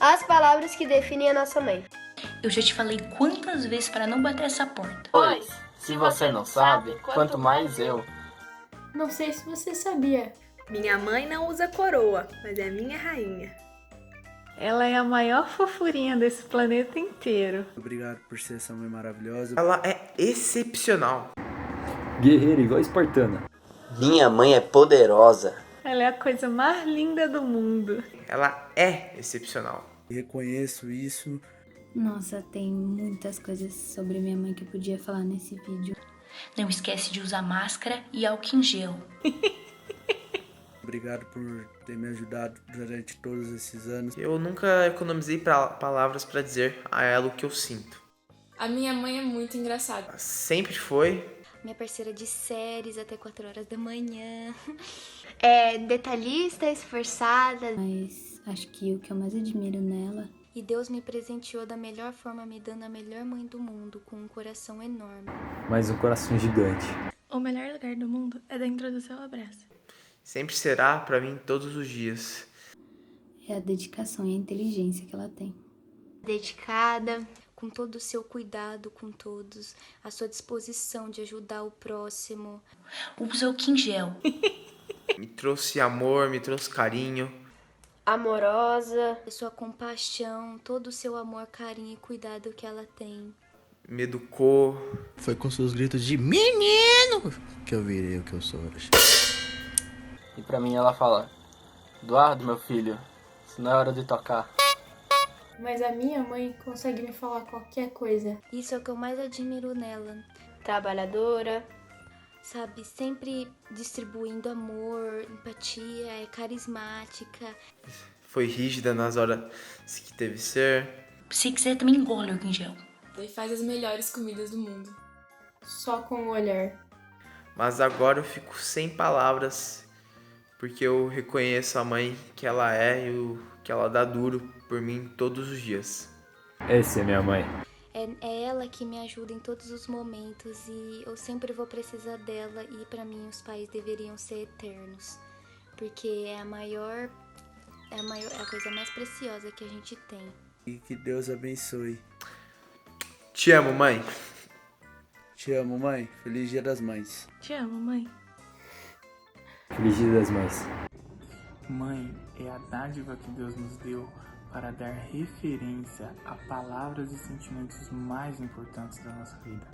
As palavras que definem a nossa mãe. Eu já te falei quantas vezes para não bater essa porta. Pois, se você não sabe, quanto mais eu. Não sei se você sabia. Minha mãe não usa coroa, mas é minha rainha. Ela é a maior fofurinha desse planeta inteiro. Obrigado por ser essa mãe maravilhosa. Ela é excepcional. Guerreira igual espartana. Minha mãe é poderosa. Ela é a coisa mais linda do mundo. Ela é excepcional. Reconheço isso. Nossa, tem muitas coisas sobre minha mãe que eu podia falar nesse vídeo. Não esquece de usar máscara e álcool em gel. Obrigado por ter me ajudado durante todos esses anos. Eu nunca economizei palavras para dizer a ela o que eu sinto. A minha mãe é muito engraçada. Ela sempre foi. Minha parceira de séries até 4 horas da manhã. É detalhista, esforçada. Mas acho que o que eu mais admiro nela... E Deus me presenteou da melhor forma, me dando a melhor mãe do mundo, com um coração enorme. Mas um coração gigante. O melhor lugar do mundo é dentro do seu abraço. Sempre será para mim todos os dias. É a dedicação e a inteligência que ela tem. Dedicada. Com todo o seu cuidado com todos, a sua disposição de ajudar o próximo. Usa álcool em gel. Me trouxe amor, me trouxe carinho. Amorosa. A sua compaixão, todo o seu amor, carinho e cuidado que ela tem. Me educou. Foi com seus gritos de menino que eu virei o que eu sou hoje. E pra mim ela fala: Eduardo, meu filho, isso não é hora de tocar. Mas a minha mãe consegue me falar qualquer coisa. Isso é o que eu mais admiro nela. Trabalhadora. Sabe, sempre distribuindo amor, empatia, é carismática. Foi rígida nas horas que teve que ser. Se quiser também engole álcool em gel. E faz as melhores comidas do mundo. Só com o olhar. Mas agora eu fico sem palavras, porque eu reconheço a mãe que ela é e o que ela dá duro por mim todos os dias. Essa é minha mãe. É ela que me ajuda em todos os momentos e eu sempre vou precisar dela, e pra mim os pais deveriam ser eternos, porque é a coisa mais preciosa que a gente tem. E que Deus abençoe. Te amo, mãe. Te amo, mãe. Feliz Dia das Mães. Te amo, mãe. Feliz Dia das Mães. Mãe é a dádiva que Deus nos deu para dar referência a palavras e sentimentos mais importantes da nossa vida.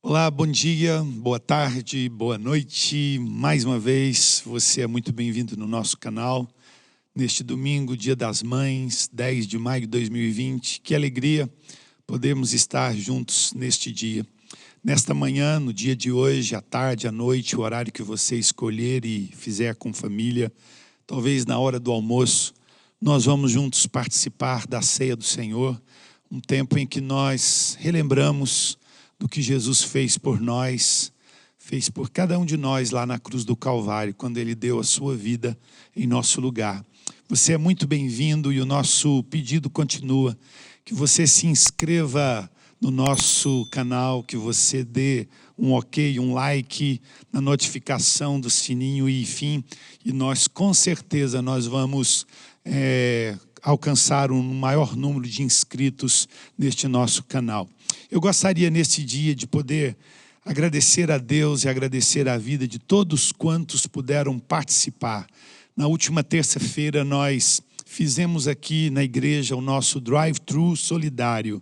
Olá, bom dia, boa tarde, boa noite. Mais uma vez, você é muito bem-vindo no nosso canal. Neste domingo, Dia das Mães, 10 de maio de 2020. Que alegria podermos estar juntos neste dia. Nesta manhã, no dia de hoje, à tarde, à noite, o horário que você escolher e fizer com família, talvez na hora do almoço, nós vamos juntos participar da ceia do Senhor, um tempo em que nós relembramos do que Jesus fez por nós, fez por cada um de nós lá na cruz do Calvário, quando Ele deu a sua vida em nosso lugar. Você é muito bem-vindo e o nosso pedido continua, que você se inscreva no nosso canal, que você dê um ok, um like, na notificação do sininho e enfim, e nós com certeza nós vamos alcançar um maior número de inscritos neste nosso canal. Eu gostaria nesse dia de poder agradecer a Deus e agradecer a vida de todos quantos puderam participar. Na última terça-feira nós fizemos aqui na igreja o nosso drive-thru solidário,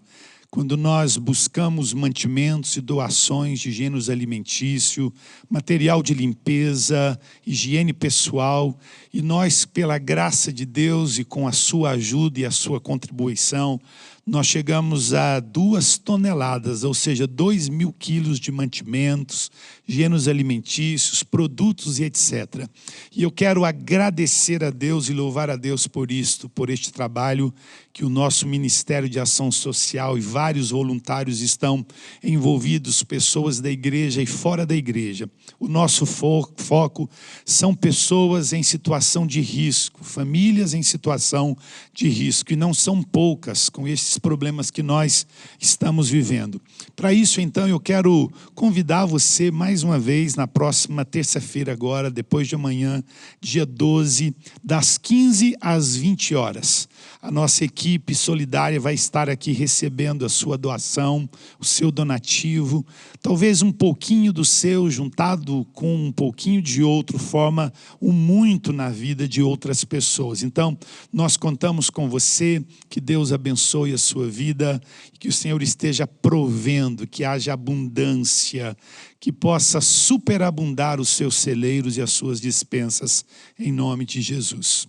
quando nós buscamos mantimentos e doações de gêneros alimentício, material de limpeza, higiene pessoal, e nós, pela graça de Deus e com a sua ajuda e a sua contribuição, nós chegamos a 2 toneladas, ou seja, 2.000 quilos de mantimentos, gêneros alimentícios, produtos e etc. E eu quero agradecer a Deus e louvar a Deus por isto, por este trabalho que o nosso Ministério de Ação Social e vários voluntários estão envolvidos, pessoas da igreja e fora da igreja. O nosso foco são pessoas em situação de risco, famílias em situação de risco, e não são poucas com esses problemas que nós estamos vivendo. Para isso, então, eu quero convidar você mais uma vez na próxima terça-feira agora, depois de amanhã, dia 12, das 15 às 20 horas. A nossa equipe solidária vai estar aqui recebendo a sua doação, o seu donativo. Talvez um pouquinho do seu juntado com um pouquinho de outro forma um muito na vida de outras pessoas. Então, nós contamos com você, que Deus abençoe a sua vida, que o Senhor esteja provendo, que haja abundância, que possa superabundar os seus celeiros e as suas despensas, em nome de Jesus.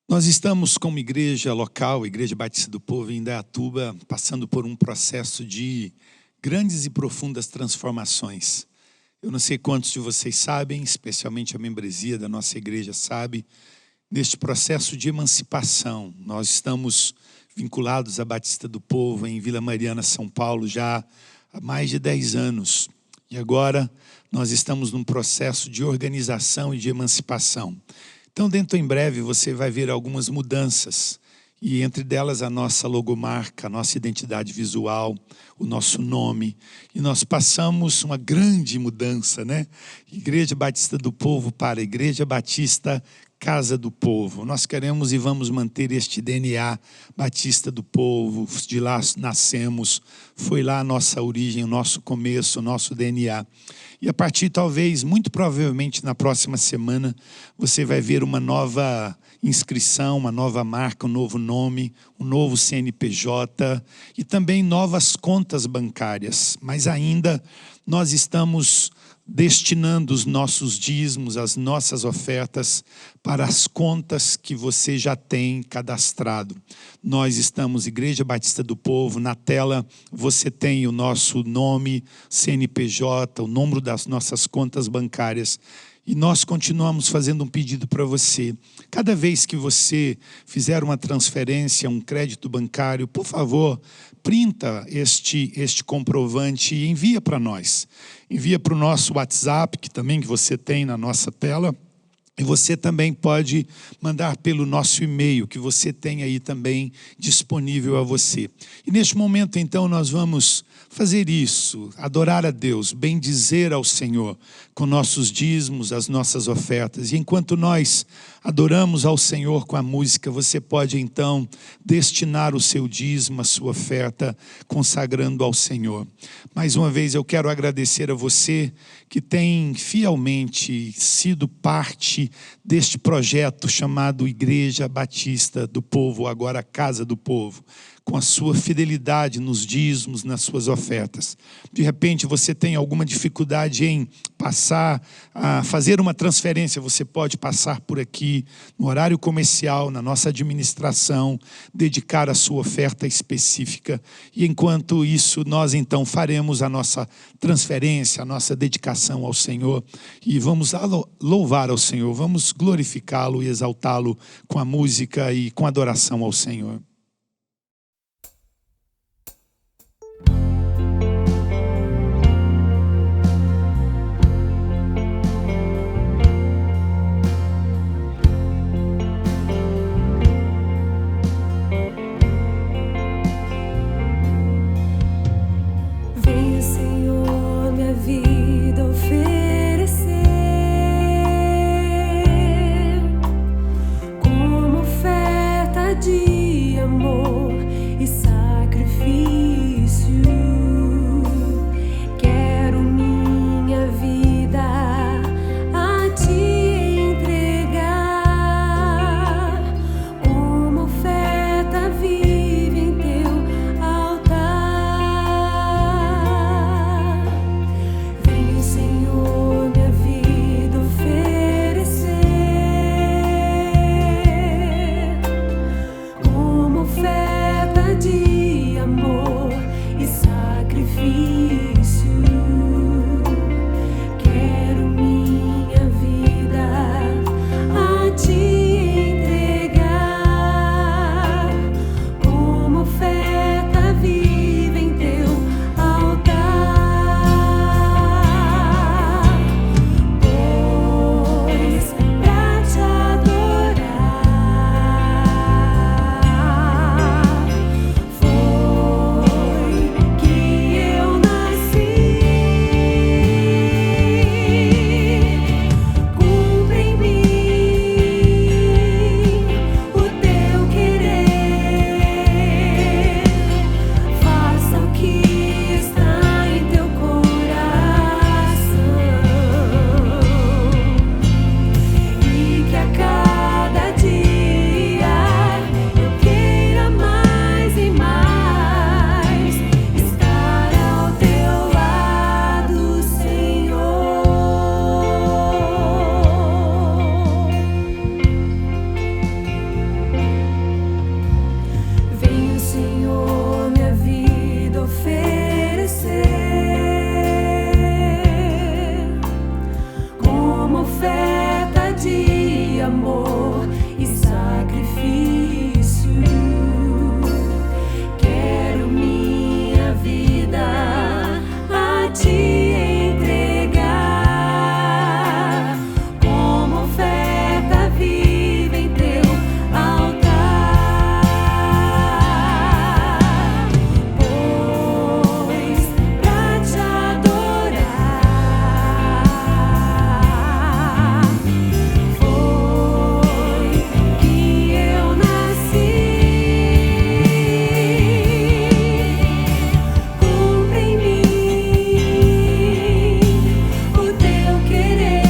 Nós estamos como igreja local, Igreja Batista do Povo em Indaiatuba, passando por um processo de grandes e profundas transformações. Eu não sei quantos de vocês sabem, especialmente a membresia da nossa igreja sabe, neste processo de emancipação. Nós estamos vinculados à Batista do Povo em Vila Mariana, São Paulo, já há mais de 10 anos. E agora nós estamos num processo de organização e de emancipação. Então, dentro em breve, você vai ver algumas mudanças, e entre delas a nossa logomarca, a nossa identidade visual, o nosso nome. E nós passamos uma grande mudança, né? Igreja Batista do Povo para Igreja Batista Casa do Povo. Nós queremos e vamos manter este DNA Batista do Povo, de lá nascemos, foi lá a nossa origem, o nosso começo, o nosso DNA. E a partir, talvez, muito provavelmente na próxima semana, você vai ver uma nova inscrição, uma nova marca, um novo nome, um novo CNPJ e também novas contas bancárias. Mas ainda nós estamos destinando os nossos dízimos, as nossas ofertas para as contas que você já tem cadastrado. Nós estamos Igreja Batista do Povo, na tela você tem o nosso nome, CNPJ, o número das nossas contas bancárias. E nós continuamos fazendo um pedido para você. Cada vez que você fizer uma transferência, um crédito bancário, por favor, printa este comprovante e envia para nós. Envia para o nosso WhatsApp, que você tem na nossa tela. E você também pode mandar pelo nosso e-mail, que você tem aí também disponível a você. E neste momento, então, nós vamos fazer isso, adorar a Deus, bendizer ao Senhor com nossos dízimos, as nossas ofertas. E enquanto nós adoramos ao Senhor com a música, você pode então destinar o seu dízimo, a sua oferta, consagrando ao Senhor. Mais uma vez eu quero agradecer a você que tem fielmente sido parte deste projeto chamado Igreja Batista do Povo, agora Casa do Povo, com a sua fidelidade nos dízimos, nas suas ofertas. De repente você tem alguma dificuldade em passar a fazer uma transferência, você pode passar por aqui no horário comercial, na nossa administração, dedicar a sua oferta específica, e enquanto isso nós então faremos a nossa transferência, a nossa dedicação ao Senhor, e vamos louvar ao Senhor, vamos glorificá-lo e exaltá-lo com a música e com a adoração ao Senhor. Como oferta de Quero minha vida a te entregar como oferta viva em teu altar. Pois pra te adorar foi que eu nasci. Cumpre em mim o teu querer, faça o que está em teu coração, e que a cada dia eu queira mais e mais estar ao teu lado, Senhor. Venho, Senhor, minha vida oferecer como oferta de amor e sacrifício. Quero minha vida a te entregar como oferta viva em teu altar. Pois pra te adorar foi que eu nasci. Cumpre em mim o teu querer,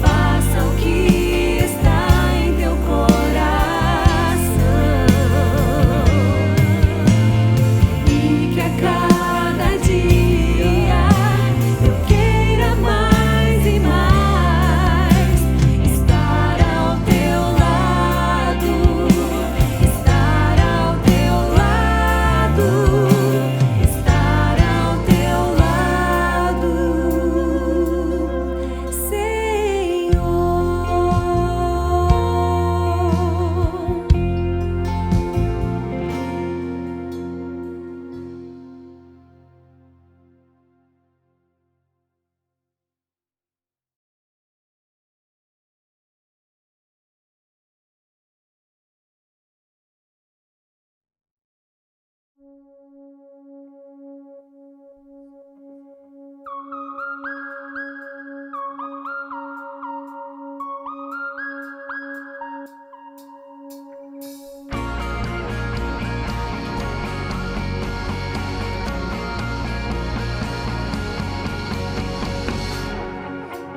faça o que está em teu coração, e que a cada dia eu queira mais e mais estar ao teu lado, estar ao teu lado, estar ao teu lado, Senhor.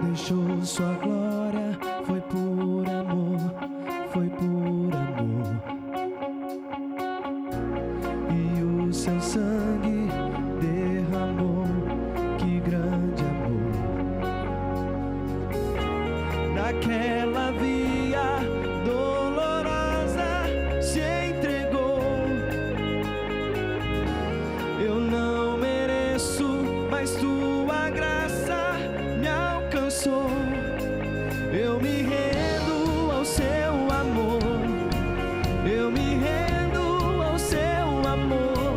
Deixou sua glória, foi por amor, foi por amor. E o seu sangue derramou, que grande amor. Naquela via dolorosa se entregou. Eu não mereço, mas tua graça me alcançou. Eu me rendo ao seu amor, eu me rendo ao seu amor.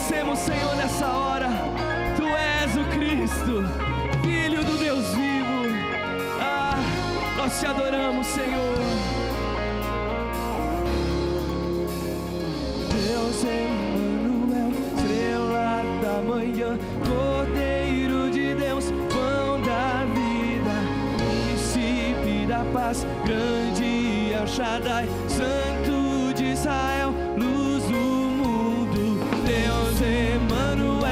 reconhecemos, Senhor, nessa hora. Tu és o Cristo, Filho do Deus vivo. Ah, nós te adoramos, Senhor. Deus Emmanuel, estrela da manhã, Cordeiro de Deus, pão da vida, príncipe da paz, grande El Shaddai, Santo de Israel, luz do mundo. Deus Emmanuel,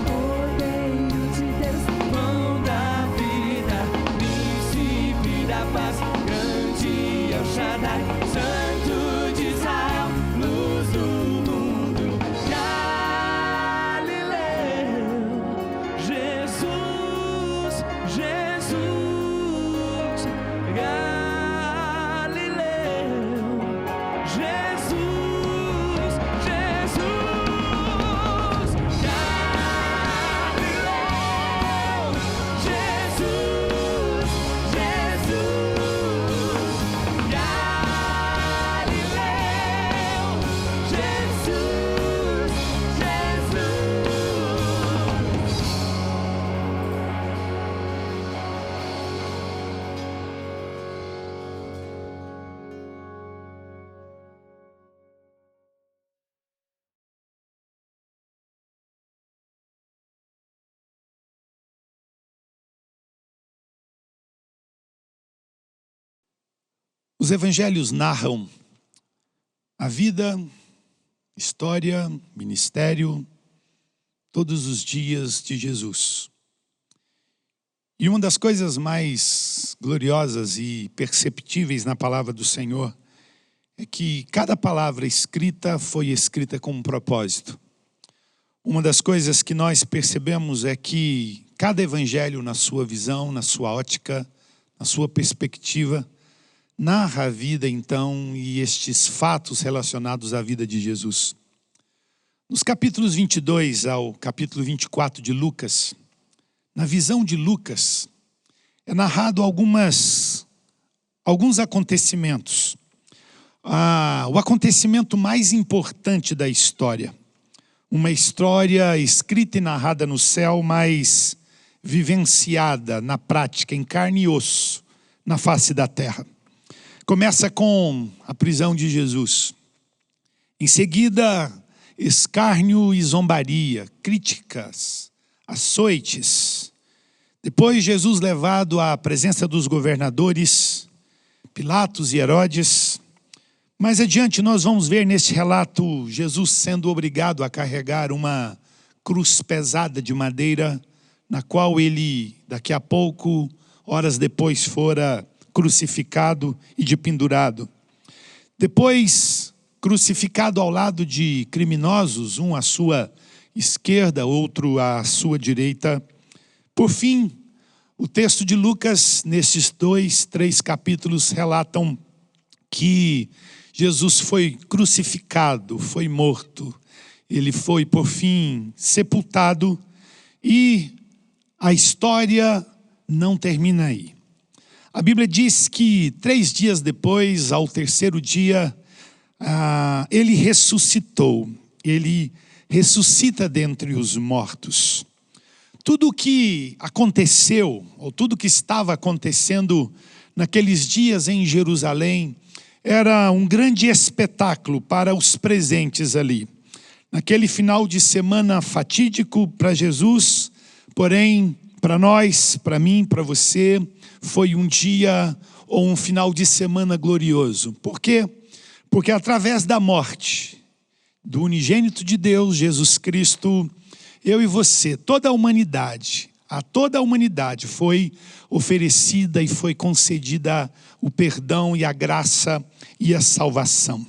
Cordeiro de Deus, pão da vida, príncipe da paz, grande El Shaddai, Santo de Israel, luz do mundo. Galileu, Jesus, Jesus, Galileu, Jesus, Jesus, Galileu, Jesus, Jesus, Galileu, Jesus, Os evangelhos narram a vida, história, ministério, todos os dias de Jesus. E uma das coisas mais gloriosas e perceptíveis na palavra do Senhor é que cada palavra escrita foi escrita com um propósito. Uma das coisas que nós percebemos é que cada evangelho, na sua visão, na sua ótica, na sua perspectiva, narra a vida, então, e estes fatos relacionados à vida de Jesus. Nos capítulos 22 ao capítulo 24 de Lucas, na visão de Lucas, é narrado alguns acontecimentos. O acontecimento mais importante da história. Uma história escrita e narrada no céu, mas vivenciada na prática, em carne e osso, na face da terra. Começa com a prisão de Jesus. Em seguida, escárnio e zombaria, críticas, açoites. Depois, Jesus levado à presença dos governadores, Pilatos e Herodes. Mais adiante, nós vamos ver neste relato Jesus sendo obrigado a carregar uma cruz pesada de madeira, na qual ele, daqui a pouco, horas depois, fora crucificado e de pendurado. Depois, crucificado ao lado de criminosos, um à sua esquerda, outro à sua direita. Por fim, o texto de Lucas, nesses 3 capítulos, relatam que Jesus foi crucificado, foi morto. Ele foi, por fim, sepultado e a história não termina aí. A Bíblia diz que 3 dias depois, ao terceiro dia, ele ressuscitou. Ele ressuscita dentre os mortos. Tudo o que aconteceu, ou tudo o que estava acontecendo naqueles dias em Jerusalém, era um grande espetáculo para os presentes ali. Naquele final de semana fatídico para Jesus, porém, para nós, para mim, para você, foi um dia ou um final de semana glorioso. Por quê? Porque através da morte do unigênito de Deus, Jesus Cristo, eu e você, toda a humanidade, a toda a humanidade foi oferecida e foi concedida o perdão e a graça e a salvação.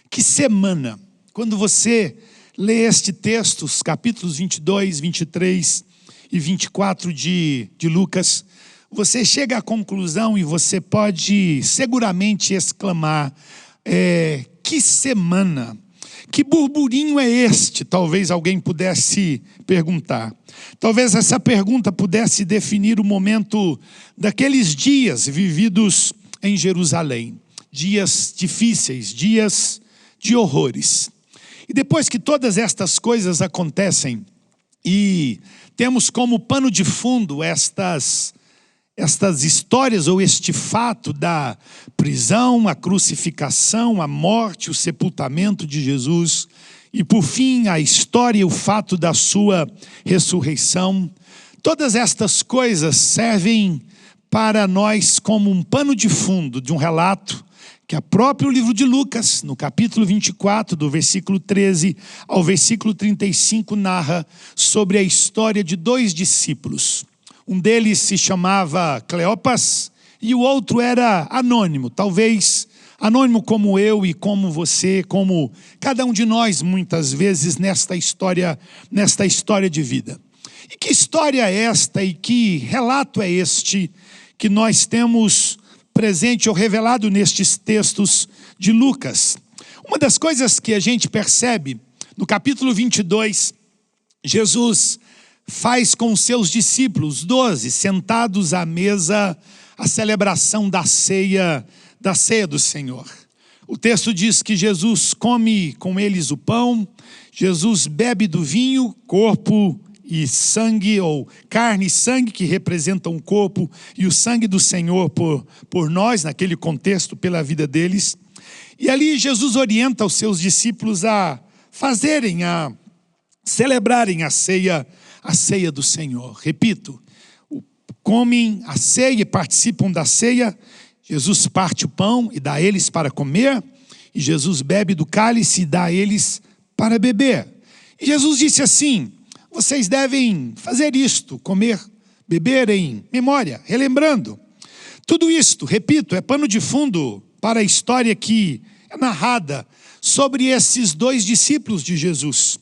Que semana! Quando você lê este texto, os capítulos 22, 23 e 24 de Lucas, você chega à conclusão e você pode seguramente exclamar, que semana! Que burburinho é este? Talvez alguém pudesse perguntar. Talvez essa pergunta pudesse definir o momento daqueles dias vividos em Jerusalém. Dias difíceis, dias de horrores. E depois que todas estas coisas acontecem, e temos como pano de fundo estas histórias ou este fato da prisão, a crucificação, a morte, o sepultamento de Jesus, e por fim a história e o fato da sua ressurreição, todas estas coisas servem para nós como um pano de fundo de um relato que o próprio livro de Lucas, no capítulo 24, do versículo 13 ao versículo 35, narra sobre a história de 2 discípulos. Um deles se chamava Cleopas e o outro era anônimo, talvez anônimo como eu e como você, como cada um de nós muitas vezes nesta história de vida. E que história é esta e que relato é este que nós temos presente ou revelado nestes textos de Lucas? Uma das coisas que a gente percebe no capítulo 22, Jesus faz com os seus discípulos, 12, sentados à mesa, a celebração da ceia do Senhor. O texto diz que Jesus come com eles o pão, Jesus bebe do vinho, corpo e sangue, ou carne e sangue, que representam o corpo e o sangue do Senhor por nós, naquele contexto, pela vida deles. E ali Jesus orienta os seus discípulos a celebrarem a ceia do Senhor. Repito, comem a ceia e participam da ceia. Jesus parte o pão e dá a eles para comer, e Jesus bebe do cálice e dá a eles para beber. E Jesus disse assim: vocês devem fazer isto, comer, beber em memória, relembrando. Tudo isto, repito, é pano de fundo para a história que é narrada sobre esses 2 discípulos de Jesus.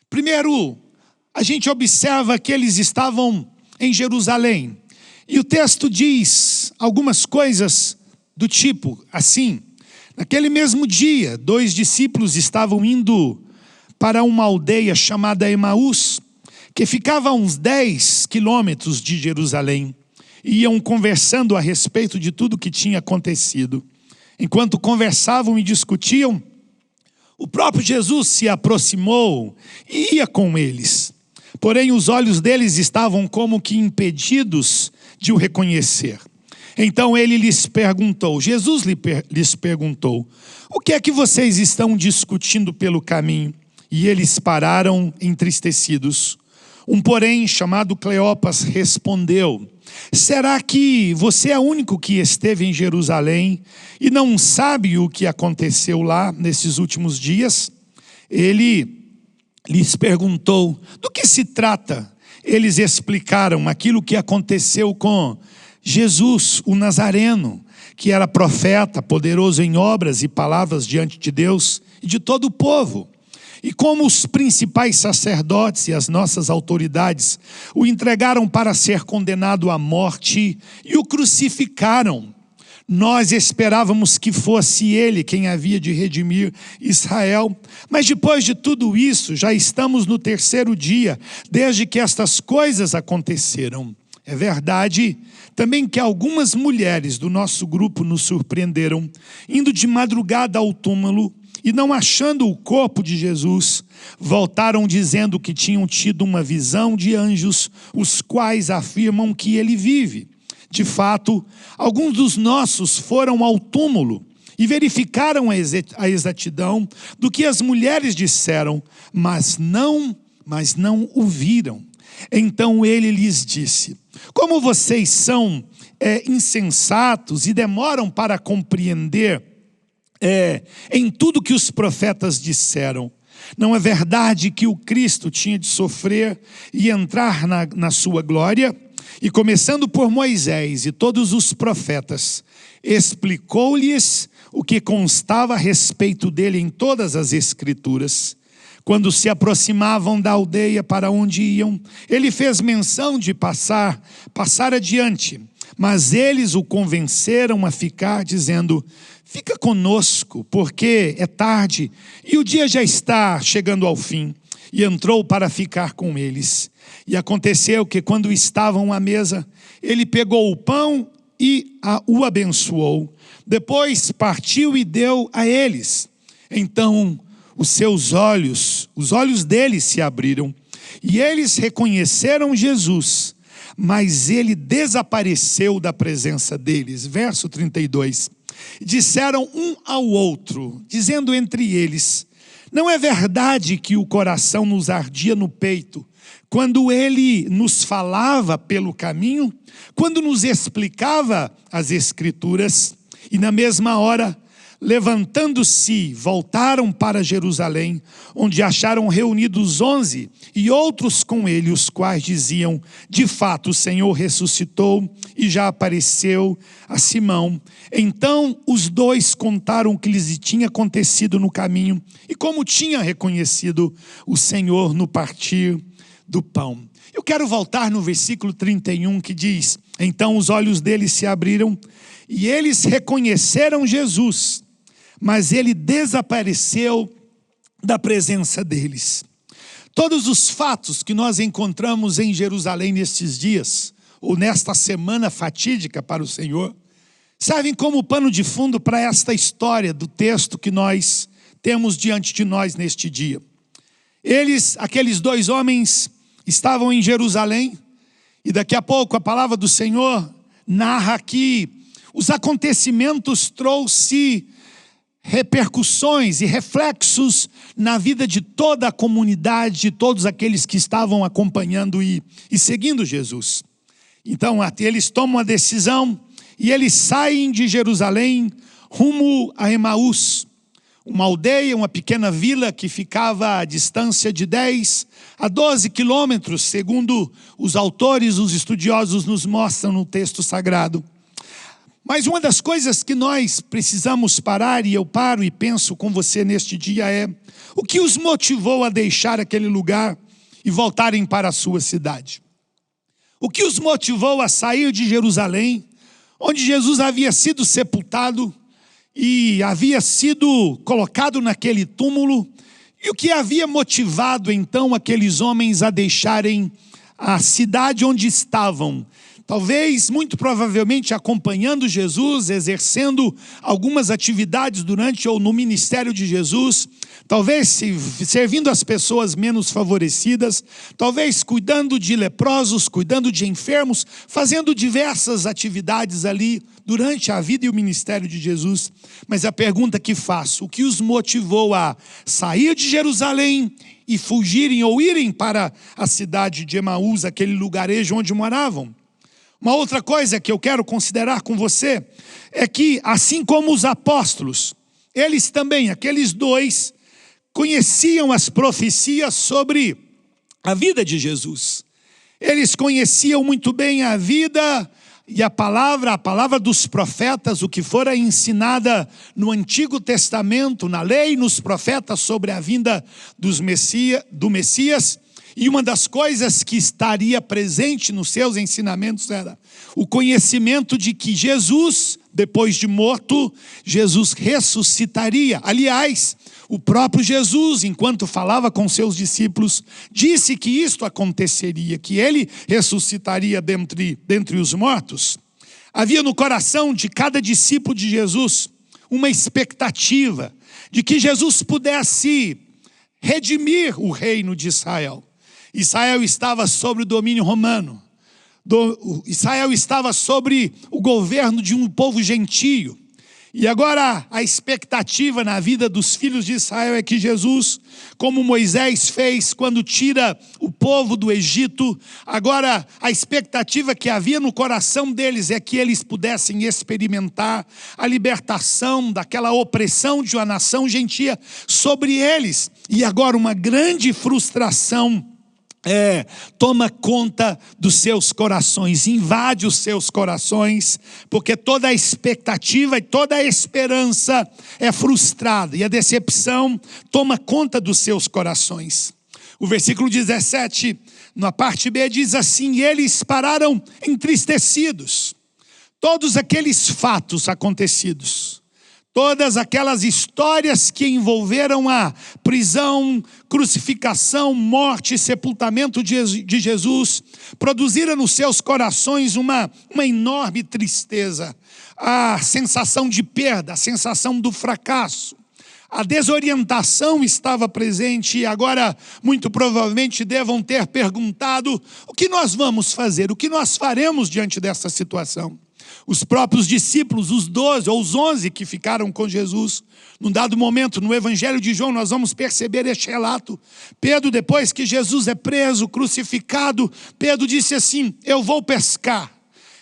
Primeiro, a gente observa que eles estavam em Jerusalém. E o texto diz algumas coisas do tipo assim: naquele mesmo dia, 2 discípulos estavam indo para uma aldeia chamada Emaús, que ficava a uns 10 quilômetros de Jerusalém. E iam conversando a respeito de tudo que tinha acontecido. Enquanto conversavam e discutiam, o próprio Jesus se aproximou e ia com eles. Porém, os olhos deles estavam como que impedidos de o reconhecer. Então ele lhes perguntou, Jesus lhes perguntou: o que é que vocês estão discutindo pelo caminho? E eles pararam entristecidos. Um, porém, chamado Cleopas, respondeu: será que você é o único que esteve em Jerusalém e não sabe o que aconteceu lá nesses últimos dias? Ele lhes perguntou: do que se trata? Eles explicaram aquilo que aconteceu com Jesus, o Nazareno, que era profeta, poderoso em obras e palavras diante de Deus e de todo o povo. E como os principais sacerdotes e as nossas autoridades o entregaram para ser condenado à morte e o crucificaram. Nós esperávamos que fosse ele quem havia de redimir Israel. Mas depois de tudo isso, já estamos no 3º dia, desde que estas coisas aconteceram. É verdade também que algumas mulheres do nosso grupo nos surpreenderam, indo de madrugada ao túmulo, e não achando o corpo de Jesus, voltaram dizendo que tinham tido uma visão de anjos, os quais afirmam que ele vive. De fato, alguns dos nossos foram ao túmulo e verificaram a exatidão do que as mulheres disseram, mas não o viram. Então ele lhes disse: como vocês são insensatos e demoram para compreender em tudo que os profetas disseram. Não é verdade que o Cristo tinha de sofrer e entrar na sua glória? E começando por Moisés e todos os profetas, explicou-lhes o que constava a respeito dele em todas as Escrituras. Quando se aproximavam da aldeia para onde iam, ele fez menção de passar adiante. Mas eles o convenceram a ficar, dizendo: fica conosco, porque é tarde e o dia já está chegando ao fim. E entrou para ficar com eles. E aconteceu que, quando estavam à mesa, ele pegou o pão e o abençoou. Depois partiu e deu a eles. Então os olhos deles se abriram, e eles reconheceram Jesus, mas ele desapareceu da presença deles. Verso 32. Disseram um ao outro, dizendo entre eles: não é verdade que o coração nos ardia no peito, quando ele nos falava pelo caminho, quando nos explicava as Escrituras? E na mesma hora, levantando-se, voltaram para Jerusalém, onde acharam reunidos 11 e outros com ele, os quais diziam: de fato o Senhor ressuscitou e já apareceu a Simão. Então os dois contaram o que lhes tinha acontecido no caminho e como tinha reconhecido o Senhor no partir do pão. Eu quero voltar no versículo 31, que diz: então os olhos deles se abriram e eles reconheceram Jesus, mas ele desapareceu da presença deles. Todos os fatos que nós encontramos em Jerusalém nestes dias, ou nesta semana fatídica para o Senhor, servem como pano de fundo para esta história do texto que nós temos diante de nós neste dia. Aqueles dois homens, estavam em Jerusalém, e daqui a pouco a palavra do Senhor narra que os acontecimentos trouxe repercussões e reflexos na vida de toda a comunidade, de todos aqueles que estavam acompanhando e seguindo Jesus. Então eles tomam a decisão e eles saem de Jerusalém rumo a Emaús, uma aldeia, uma pequena vila que ficava à distância de 10 a 12 quilômetros, segundo os autores, os estudiosos nos mostram no texto sagrado. Mas uma das coisas que nós precisamos parar, e eu paro e penso com você neste dia, é o que os motivou a deixar aquele lugar e voltarem para a sua cidade. O que os motivou a sair de Jerusalém, onde Jesus havia sido sepultado e havia sido colocado naquele túmulo, e o que havia motivado então aqueles homens a deixarem a cidade onde estavam, talvez, muito provavelmente, acompanhando Jesus, exercendo algumas atividades durante ou no ministério de Jesus, talvez servindo as pessoas menos favorecidas, talvez cuidando de leprosos, cuidando de enfermos, fazendo diversas atividades ali durante a vida e o ministério de Jesus. Mas a pergunta que faço: o que os motivou a sair de Jerusalém e fugirem ou irem para a cidade de Emaús, aquele lugarejo onde moravam? Uma outra coisa que eu quero considerar com você é que, assim como os apóstolos, eles também, aqueles dois, conheciam as profecias sobre a vida de Jesus. Eles conheciam muito bem a vida e a palavra dos profetas, o que fora ensinada no Antigo Testamento, na lei, nos profetas, sobre a vinda do Messias. E uma das coisas que estaria presente nos seus ensinamentos era o conhecimento de que Jesus, depois de morto, Jesus ressuscitaria. Aliás, o próprio Jesus, enquanto falava com seus discípulos, disse que isto aconteceria, que ele ressuscitaria dentre os mortos. Havia no coração de cada discípulo de Jesus uma expectativa de que Jesus pudesse redimir o reino de Israel. Israel estava sob o domínio romano. Israel estava sobre o governo de um povo gentio. E agora a expectativa na vida dos filhos de Israel é que Jesus, como Moisés fez quando tira o povo do Egito, agora a expectativa que havia no coração deles é que eles pudessem experimentar a libertação daquela opressão de uma nação gentia sobre eles. E agora uma grande frustração toma conta dos seus corações, invade os seus corações, porque toda a expectativa e toda a esperança é frustrada, e a decepção toma conta dos seus corações. O versículo 17, na parte B, diz assim: eles pararam entristecidos. Todos aqueles fatos acontecidos, todas aquelas histórias que envolveram a prisão, crucificação, morte e sepultamento de Jesus, produziram nos seus corações uma enorme tristeza, a sensação de perda, a sensação do fracasso, A desorientação estava presente e agora, muito provavelmente, devam ter perguntado: o que nós vamos fazer? O que nós faremos diante dessa situação? Os próprios discípulos, os 12 ou os 11 que ficaram com Jesus, num dado momento, no Evangelho de João, nós vamos perceber este relato. Pedro, depois que Jesus é preso, crucificado, Pedro disse assim: eu vou pescar.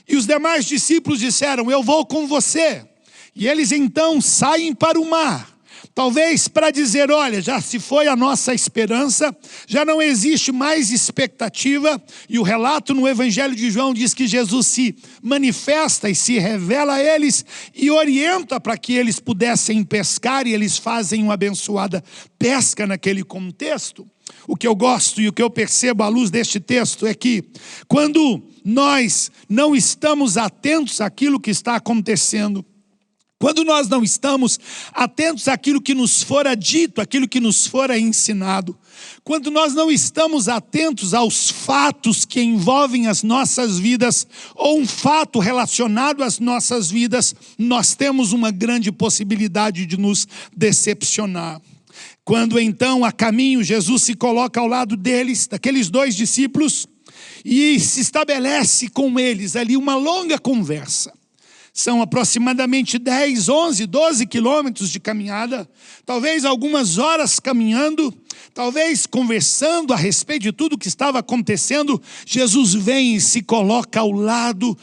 E os demais discípulos disseram: eu vou com você. E eles então saem para o mar. Talvez para dizer: olha, já se foi a nossa esperança, já não existe mais expectativa. E o relato no Evangelho de João diz que Jesus se manifesta e se revela a eles e orienta para que eles pudessem pescar, e eles fazem uma abençoada pesca naquele contexto. O que eu gosto e o que eu percebo à luz deste texto é que quando nós não estamos atentos àquilo que está acontecendo, quando nós não estamos atentos àquilo que nos fora dito, àquilo que nos fora ensinado, quando nós não estamos atentos aos fatos que envolvem as nossas vidas, ou um fato relacionado às nossas vidas, nós temos uma grande possibilidade de nos decepcionar. Quando então, a caminho, Jesus se coloca ao lado deles, daqueles 2 discípulos, e se estabelece com eles ali uma longa conversa. São aproximadamente 10, 11, 12 quilômetros de caminhada, talvez algumas horas caminhando, talvez conversando a respeito de tudo que estava acontecendo. Jesus vem e se coloca ao lado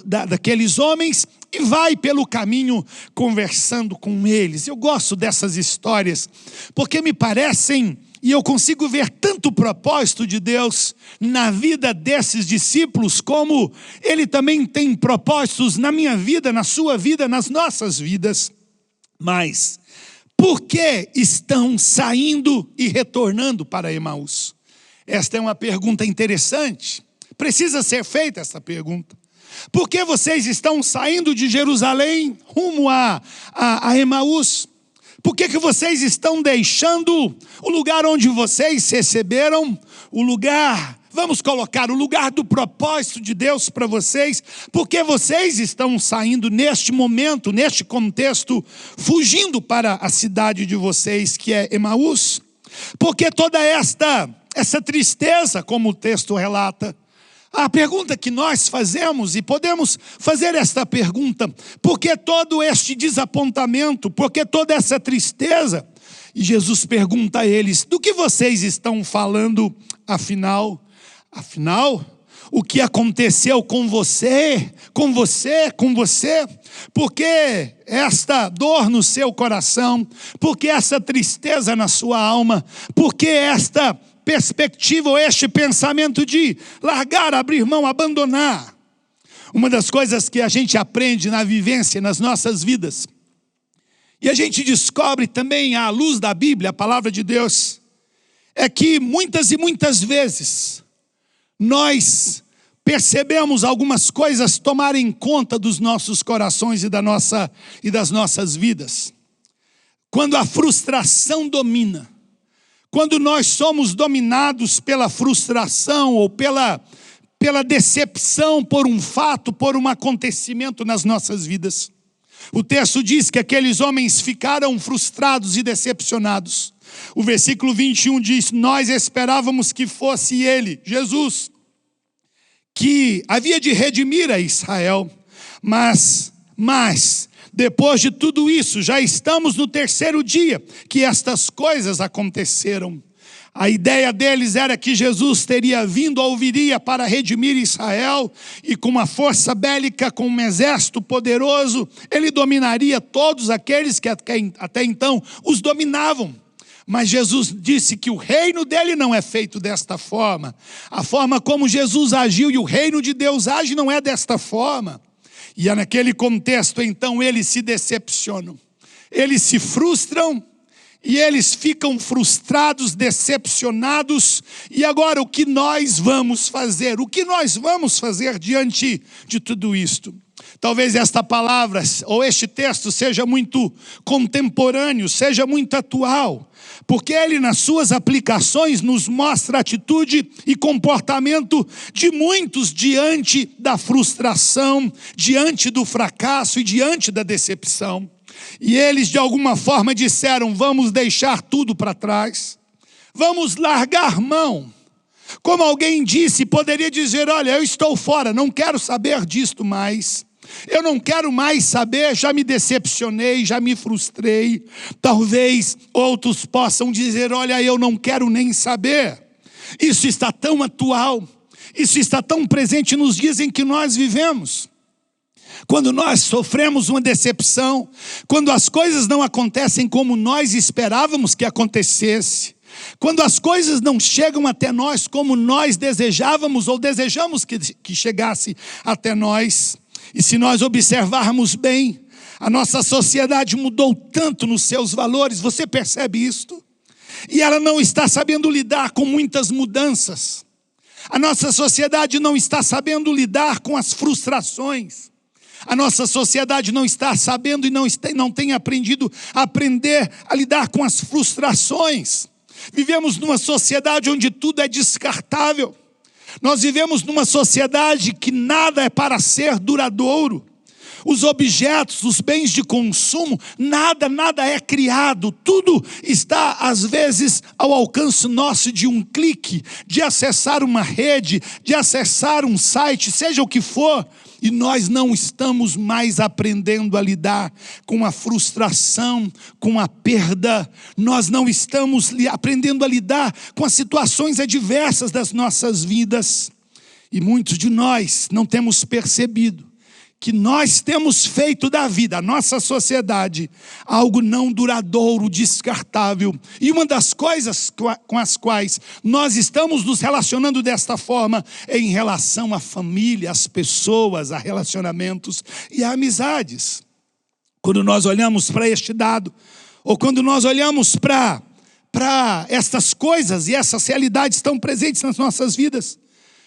daqueles homens e vai pelo caminho conversando com eles. Eu gosto dessas histórias, porque me parecem, e eu consigo ver tanto propósito de Deus na vida desses discípulos, como Ele também tem propósitos na minha vida, na sua vida, nas nossas vidas. Mas por que estão saindo e retornando para Emaús? Esta é uma pergunta interessante. Precisa ser feita essa pergunta. Por que vocês estão saindo de Jerusalém rumo a Emaús? Por que vocês estão deixando o lugar onde vocês receberam, o lugar, vamos colocar, o lugar do propósito de Deus para vocês? Por que vocês estão saindo neste momento, neste contexto, fugindo para a cidade de vocês, que é Emaús? Por que toda essa tristeza, como o texto relata? A pergunta que nós fazemos, e podemos fazer esta pergunta: por que todo este desapontamento? Por que toda essa tristeza? E Jesus pergunta a eles: do que vocês estão falando afinal? Afinal, o que aconteceu com você? Com você? Com você? Por que esta dor no seu coração? Por que essa tristeza na sua alma? Por que esta perspectiva ou este pensamento de largar, abrir mão, abandonar? Uma das coisas que a gente aprende na vivência, nas nossas vidas, e a gente descobre também à luz da Bíblia, a palavra de Deus, é que muitas e muitas vezes nós percebemos algumas coisas tomarem conta dos nossos corações e das nossas vidas. Quando a frustração domina, quando nós somos dominados pela frustração ou pela decepção por um fato, por um acontecimento nas nossas vidas. O texto diz que aqueles homens ficaram frustrados e decepcionados. O versículo 21 diz: nós esperávamos que fosse ele, Jesus, que havia de redimir a Israel, mas depois de tudo isso, já estamos no 3º dia que estas coisas aconteceram. A ideia deles era que Jesus teria vindo ou viria para redimir Israel, e com uma força bélica, com um exército poderoso, ele dominaria todos aqueles que até então os dominavam. Mas Jesus disse que o reino dele não é feito desta forma. A forma como Jesus agiu e o reino de Deus age não é desta forma. E é naquele contexto, então, eles se decepcionam, eles se frustram, e eles ficam frustrados, decepcionados. E agora, o que nós vamos fazer? O que nós vamos fazer diante de tudo isto? Talvez esta palavra, ou este texto, seja muito contemporâneo, seja muito atual, porque ele, nas suas aplicações, nos mostra a atitude e comportamento de muitos diante da frustração, diante do fracasso e diante da decepção. E eles de alguma forma disseram: vamos deixar tudo para trás, vamos largar mão. Como alguém disse, poderia dizer: olha, eu estou fora, não quero saber disto mais. Eu não quero mais saber, já me decepcionei, já me frustrei. Talvez outros possam dizer: olha, eu não quero nem saber. Isso está tão atual, isso está tão presente nos dias em que nós vivemos. Quando nós sofremos uma decepção, quando as coisas não acontecem como nós esperávamos que acontecesse, quando as coisas não chegam até nós como nós desejávamos ou desejamos que chegasse até nós. E se nós observarmos bem, a nossa sociedade mudou tanto nos seus valores, você percebe isto? E ela não está sabendo lidar com muitas mudanças. A nossa sociedade não está sabendo lidar com as frustrações. A nossa sociedade não está sabendo e não tem aprendido a lidar com as frustrações. Vivemos numa sociedade onde tudo é descartável. Nós vivemos numa sociedade que nada é para ser duradouro. Os objetos, os bens de consumo, nada é criado. Tudo está, às vezes, ao alcance nosso de um clique, de acessar uma rede, de acessar um site, seja o que for. E nós não estamos mais aprendendo a lidar com a frustração, com a perda. Nós não estamos aprendendo a lidar com as situações adversas das nossas vidas. E muitos de nós não temos percebido que nós temos feito da vida, a nossa sociedade, algo não duradouro, descartável. E uma das coisas com as quais nós estamos nos relacionando desta forma é em relação à família, às pessoas, a relacionamentos e a amizades. Quando nós olhamos para este dado, ou quando nós olhamos para estas coisas e essas realidades estão presentes nas nossas vidas,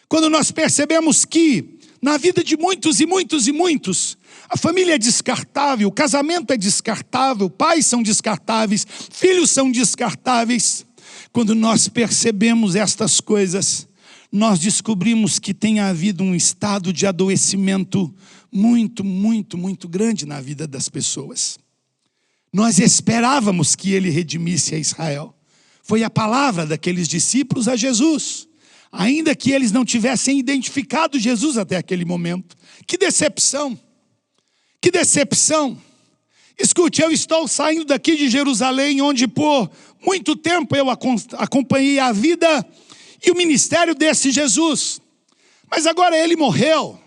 quando nós percebemos que na vida de muitos, a família é descartável, o casamento é descartável, pais são descartáveis, filhos são descartáveis. Quando nós percebemos estas coisas, nós descobrimos que tem havido um estado de adoecimento muito grande na vida das pessoas. Nós esperávamos que ele redimisse a Israel. Foi a palavra daqueles discípulos a Jesus. Ainda que eles não tivessem identificado Jesus até aquele momento. Que decepção! Que decepção! Escute, eu estou saindo daqui de Jerusalém, onde por muito tempo eu acompanhei a vida e o ministério desse Jesus. Mas agora ele morreu,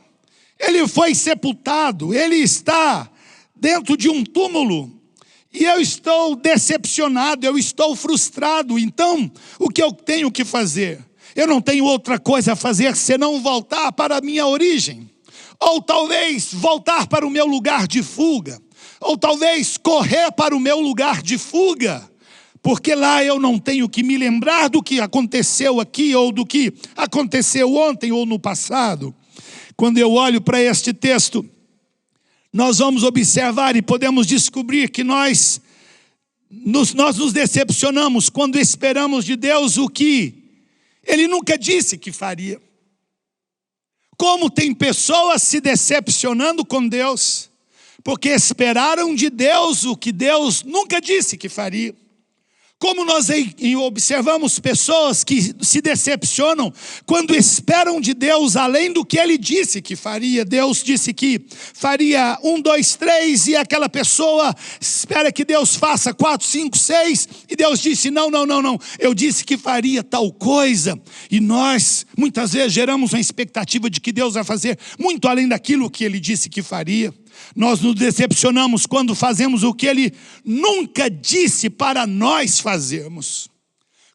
ele foi sepultado, ele está dentro de um túmulo. E eu estou decepcionado, eu estou frustrado. Então, o que eu tenho que fazer? Eu não tenho outra coisa a fazer senão voltar para a minha origem. Ou talvez voltar para o meu lugar de fuga. Ou talvez correr para o meu lugar de fuga. Porque lá eu não tenho que me lembrar do que aconteceu aqui, ou do que aconteceu ontem ou no passado. Quando eu olho para este texto, nós vamos observar e podemos descobrir que nós nos decepcionamos quando esperamos de Deus o que Ele nunca disse que faria. Como tem pessoas se decepcionando com Deus, porque esperaram de Deus o que Deus nunca disse que faria. Como nós observamos pessoas que se decepcionam quando esperam de Deus além do que Ele disse que faria. Deus disse que faria 1, 2, 3 e aquela pessoa espera que Deus faça 4, 5, 6 e Deus disse não, eu disse que faria tal coisa. E nós muitas vezes geramos uma expectativa de que Deus vai fazer muito além daquilo que Ele disse que faria. Nós nos decepcionamos quando fazemos o que Ele nunca disse para nós fazermos.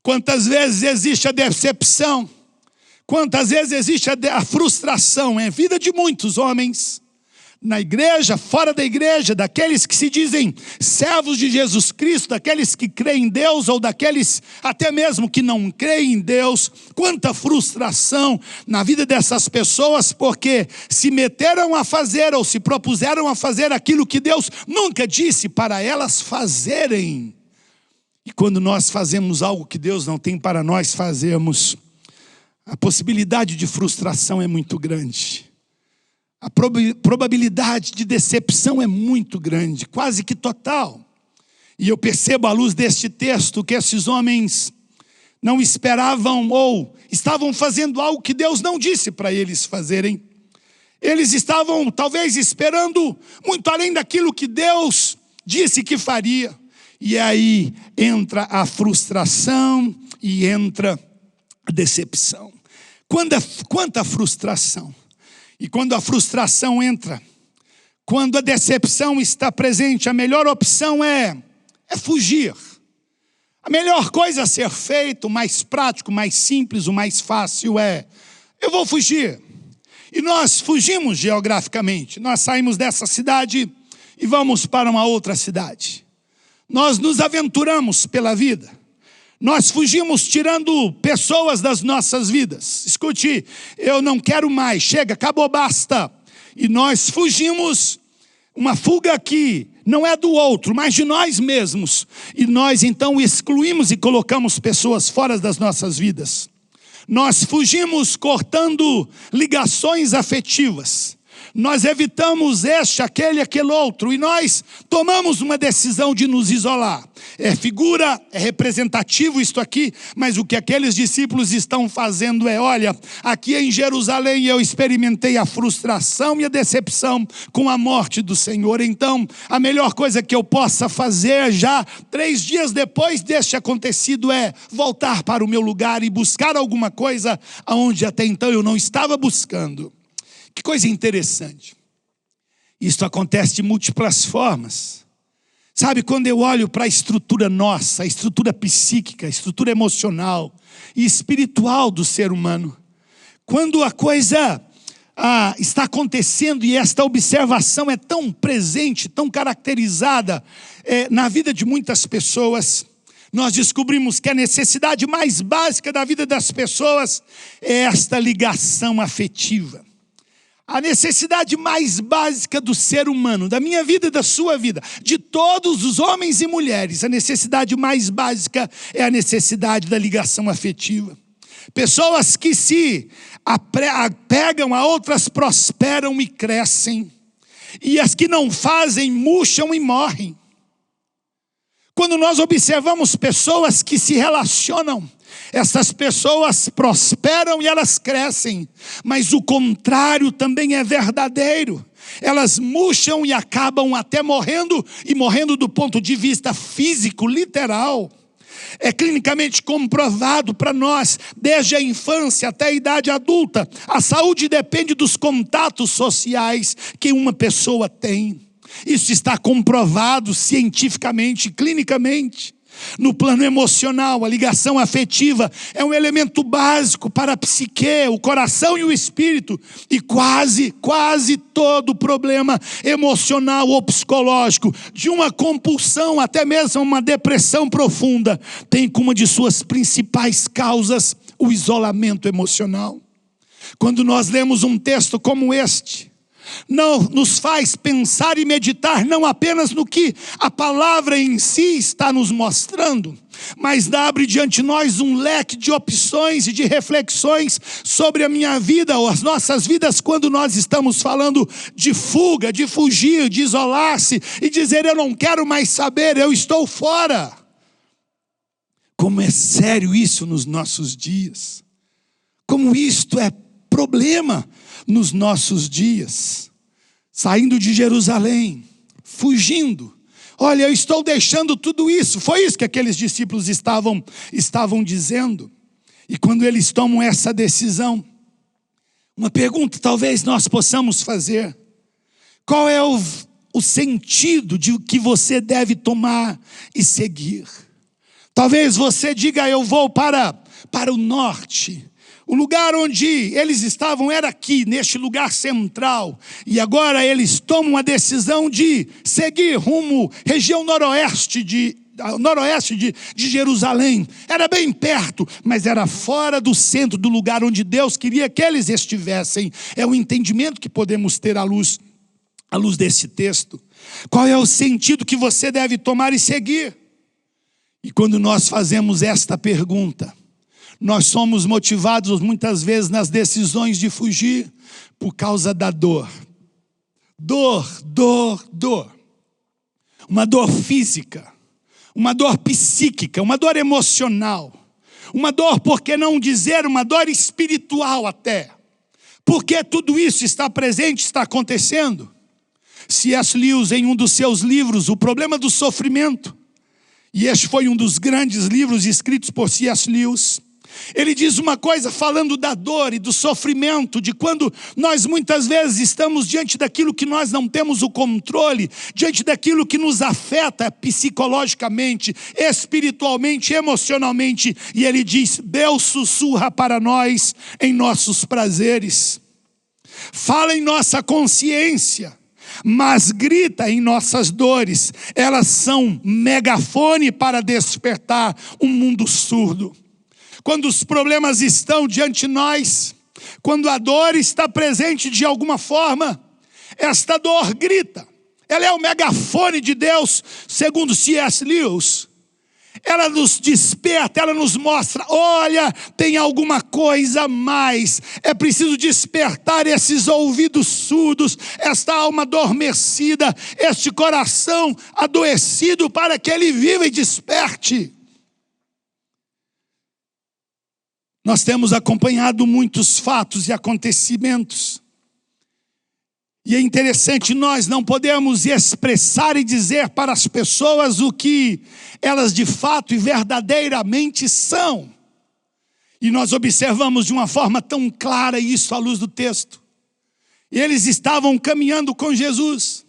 Quantas vezes existe a decepção, quantas vezes existe a frustração em vida de muitos homens, na igreja, fora da igreja, daqueles que se dizem servos de Jesus Cristo, daqueles que creem em Deus ou daqueles até mesmo que não creem em Deus. Quanta frustração na vida dessas pessoas porque se meteram a fazer ou se propuseram a fazer aquilo que Deus nunca disse para elas fazerem. E quando nós fazemos algo que Deus não tem para nós fazermos, a possibilidade de frustração é muito grande. a probabilidade de decepção é muito grande, quase que total. E eu percebo à luz deste texto que esses homens não esperavam ou estavam fazendo algo que Deus não disse para eles fazerem. Eles estavam talvez esperando muito além daquilo que Deus disse que faria. E aí entra a frustração e entra a decepção. Quanta frustração. E quando a frustração entra, quando a decepção está presente, a melhor opção é fugir. A melhor coisa a ser feita, o mais prático, o mais simples, o mais fácil eu vou fugir. E nós fugimos geograficamente. Nós saímos dessa cidade e vamos para uma outra cidade. Nós nos aventuramos pela vida. Nós fugimos tirando pessoas das nossas vidas. Escute, eu não quero mais, chega, acabou, basta. E nós fugimos, uma fuga que não é do outro, mas de nós mesmos. E nós então excluímos e colocamos pessoas fora das nossas vidas. Nós fugimos cortando ligações afetivas. Nós evitamos aquele outro, e nós tomamos uma decisão de nos isolar. É figura, é representativo isto aqui, mas o que aqueles discípulos estão fazendo olha, aqui em Jerusalém eu experimentei a frustração e a decepção com a morte do Senhor. Então, a melhor coisa que eu possa fazer já 3 dias depois deste acontecido é voltar para o meu lugar e buscar alguma coisa aonde até então eu não estava buscando. Que coisa interessante. Isso acontece de múltiplas formas. Sabe, quando eu olho para a estrutura nossa, a estrutura psíquica, a estrutura emocional e espiritual do ser humano, quando a coisa está acontecendo e esta observação é tão presente, tão caracterizada na vida de muitas pessoas, nós descobrimos que a necessidade mais básica da vida das pessoas é esta ligação afetiva. A necessidade mais básica do ser humano, da minha vida e da sua vida, de todos os homens e mulheres, a necessidade mais básica é a necessidade da ligação afetiva. Pessoas que se apegam a outras prosperam e crescem, e as que não fazem murcham e morrem. Quando nós observamos pessoas que se relacionam, essas pessoas prosperam e elas crescem, mas o contrário também é verdadeiro. Elas murcham e acabam até morrendo, e morrendo do ponto de vista físico, literal. É clinicamente comprovado para nós, desde a infância até a idade adulta, a saúde depende dos contatos sociais que uma pessoa tem. Isso está comprovado cientificamente, clinicamente. No plano emocional, a ligação afetiva é um elemento básico para a psique, o coração e o espírito. E quase todo problema emocional ou psicológico, de uma compulsão até mesmo uma depressão profunda, tem como uma de suas principais causas o isolamento emocional. Quando nós lemos um texto como este, não nos faz pensar e meditar não apenas no que a palavra em si está nos mostrando, mas abre diante de nós um leque de opções e de reflexões sobre a minha vida ou as nossas vidas, quando nós estamos falando de fuga, de fugir, de isolar-se e dizer eu não quero mais saber, eu estou fora. Como é sério isso nos nossos dias, como isto é problema nos nossos dias. Saindo de Jerusalém, fugindo. Olha, eu estou deixando tudo isso. Foi isso que aqueles discípulos estavam dizendo. E quando eles tomam essa decisão, uma pergunta talvez nós possamos fazer: qual é o sentido de que você deve tomar e seguir? Talvez você diga, eu vou para o norte. O lugar onde eles estavam era aqui, neste lugar central. E agora eles tomam a decisão de seguir rumo região noroeste de Jerusalém. Era bem perto, mas era fora do centro do lugar onde Deus queria que eles estivessem. É o entendimento que podemos ter à luz desse texto. Qual é o sentido que você deve tomar e seguir? E quando nós fazemos esta pergunta, nós somos motivados muitas vezes nas decisões de fugir por causa da dor, Dor. Uma dor física, uma dor psíquica, uma dor emocional, uma dor, por que não dizer, uma dor espiritual até. Porque tudo isso está presente, está acontecendo. C.S. Lewis, em um dos seus livros, O Problema do Sofrimento, e este foi um dos grandes livros escritos por C.S. Lewis, ele diz uma coisa falando da dor e do sofrimento, de quando nós muitas vezes estamos diante daquilo que nós não temos o controle, diante daquilo que nos afeta psicologicamente, espiritualmente, emocionalmente. E ele diz: Deus sussurra para nós em nossos prazeres, fala em nossa consciência, mas grita em nossas dores. Elas são megafone para despertar um mundo surdo. Quando os problemas estão diante de nós, quando a dor está presente de alguma forma, esta dor grita. Ela é o megafone de Deus, segundo C.S. Lewis. Ela nos desperta, ela nos mostra: olha, tem alguma coisa a mais. É preciso despertar esses ouvidos surdos, esta alma adormecida, este coração adoecido, para que ele viva e desperte. Nós temos acompanhado muitos fatos e acontecimentos. E é interessante, nós não podemos expressar e dizer para as pessoas o que elas de fato e verdadeiramente são. E nós observamos de uma forma tão clara isso à luz do texto. Eles estavam caminhando com Jesus,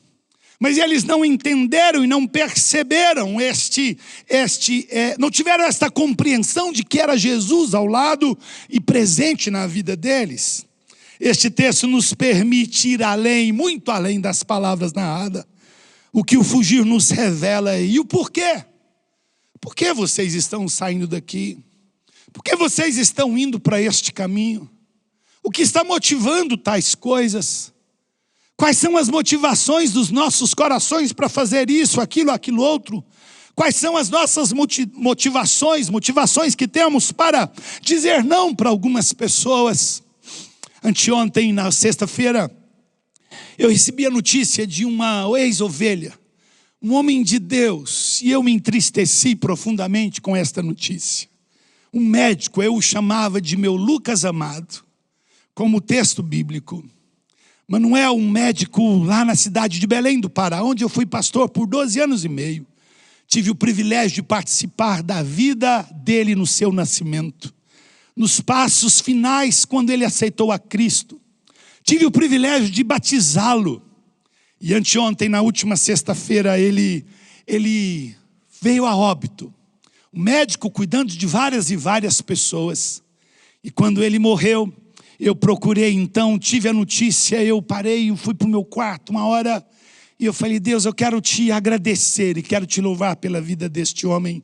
mas eles não entenderam e não perceberam não tiveram esta compreensão de que era Jesus ao lado e presente na vida deles. Este texto nos permite ir além, muito além das palavras narradas. O que o fugir nos revela. E o porquê? Por que vocês estão saindo daqui? Por que vocês estão indo para este caminho? O que está motivando tais coisas? Quais são as motivações dos nossos corações para fazer isso, aquilo outro? Quais são as nossas motivações que temos para dizer não para algumas pessoas? Anteontem, na sexta-feira, eu recebi a notícia de uma ex-ovelha, um homem de Deus, e eu me entristeci profundamente com esta notícia. Um médico, eu o chamava de meu Lucas amado, como texto bíblico. Manuel, um médico lá na cidade de Belém do Pará, onde eu fui pastor por 12 anos e meio. Tive o privilégio de participar da vida dele no seu nascimento, nos passos finais, quando ele aceitou a Cristo. Tive o privilégio de batizá-lo. E anteontem, na última sexta-feira, ele veio a óbito. O médico cuidando de várias e várias pessoas. E quando ele morreu, eu procurei, então, tive a notícia, eu parei, eu fui para o meu quarto uma hora, e eu falei: Deus, eu quero te agradecer e quero te louvar pela vida deste homem,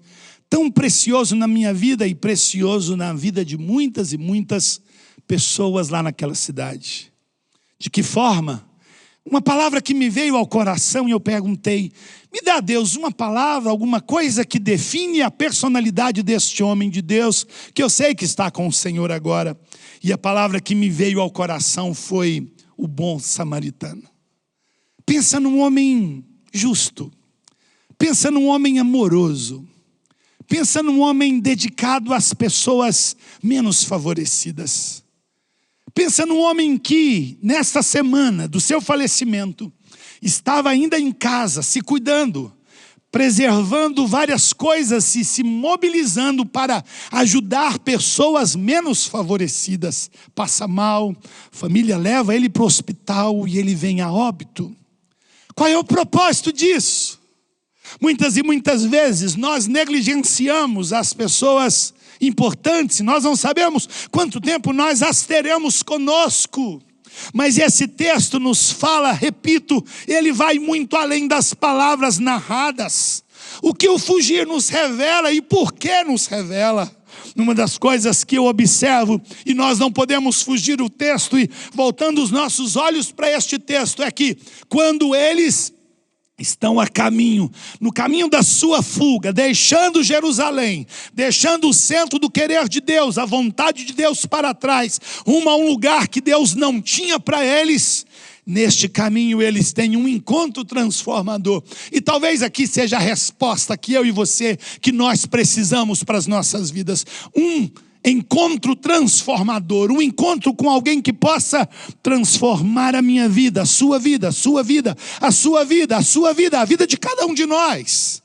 tão precioso na minha vida e precioso na vida de muitas e muitas pessoas lá naquela cidade. De que forma? Uma palavra que me veio ao coração e eu perguntei: me dá, Deus, uma palavra, alguma coisa que define a personalidade deste homem de Deus, que eu sei que está com o Senhor agora. E a palavra que me veio ao coração foi o bom samaritano. Pensa num homem justo, pensa num homem amoroso, pensa num homem dedicado às pessoas menos favorecidas. Pensa num homem que, nesta semana do seu falecimento, estava ainda em casa, se cuidando, preservando várias coisas e se mobilizando para ajudar pessoas menos favorecidas. Passa mal, família leva ele para o hospital e ele vem a óbito. Qual é o propósito disso? Muitas e muitas vezes nós negligenciamos as pessoas importantes, nós não sabemos quanto tempo nós as teremos conosco. Mas esse texto nos fala, repito, ele vai muito além das palavras narradas. O que o fugir nos revela e por que nos revela? Uma das coisas que eu observo, e nós não podemos fugir do texto, e voltando os nossos olhos para este texto, é que quando eles estão a caminho, no caminho da sua fuga, deixando Jerusalém, deixando o centro do querer de Deus, a vontade de Deus para trás, rumo a um lugar que Deus não tinha para eles, neste caminho eles têm um encontro transformador. E talvez aqui seja a resposta que eu e você, que nós precisamos para as nossas vidas. Um encontro transformador, um encontro com alguém que possa transformar a minha vida, a sua vida, a sua vida, a sua vida, a sua vida, a vida de cada um de nós.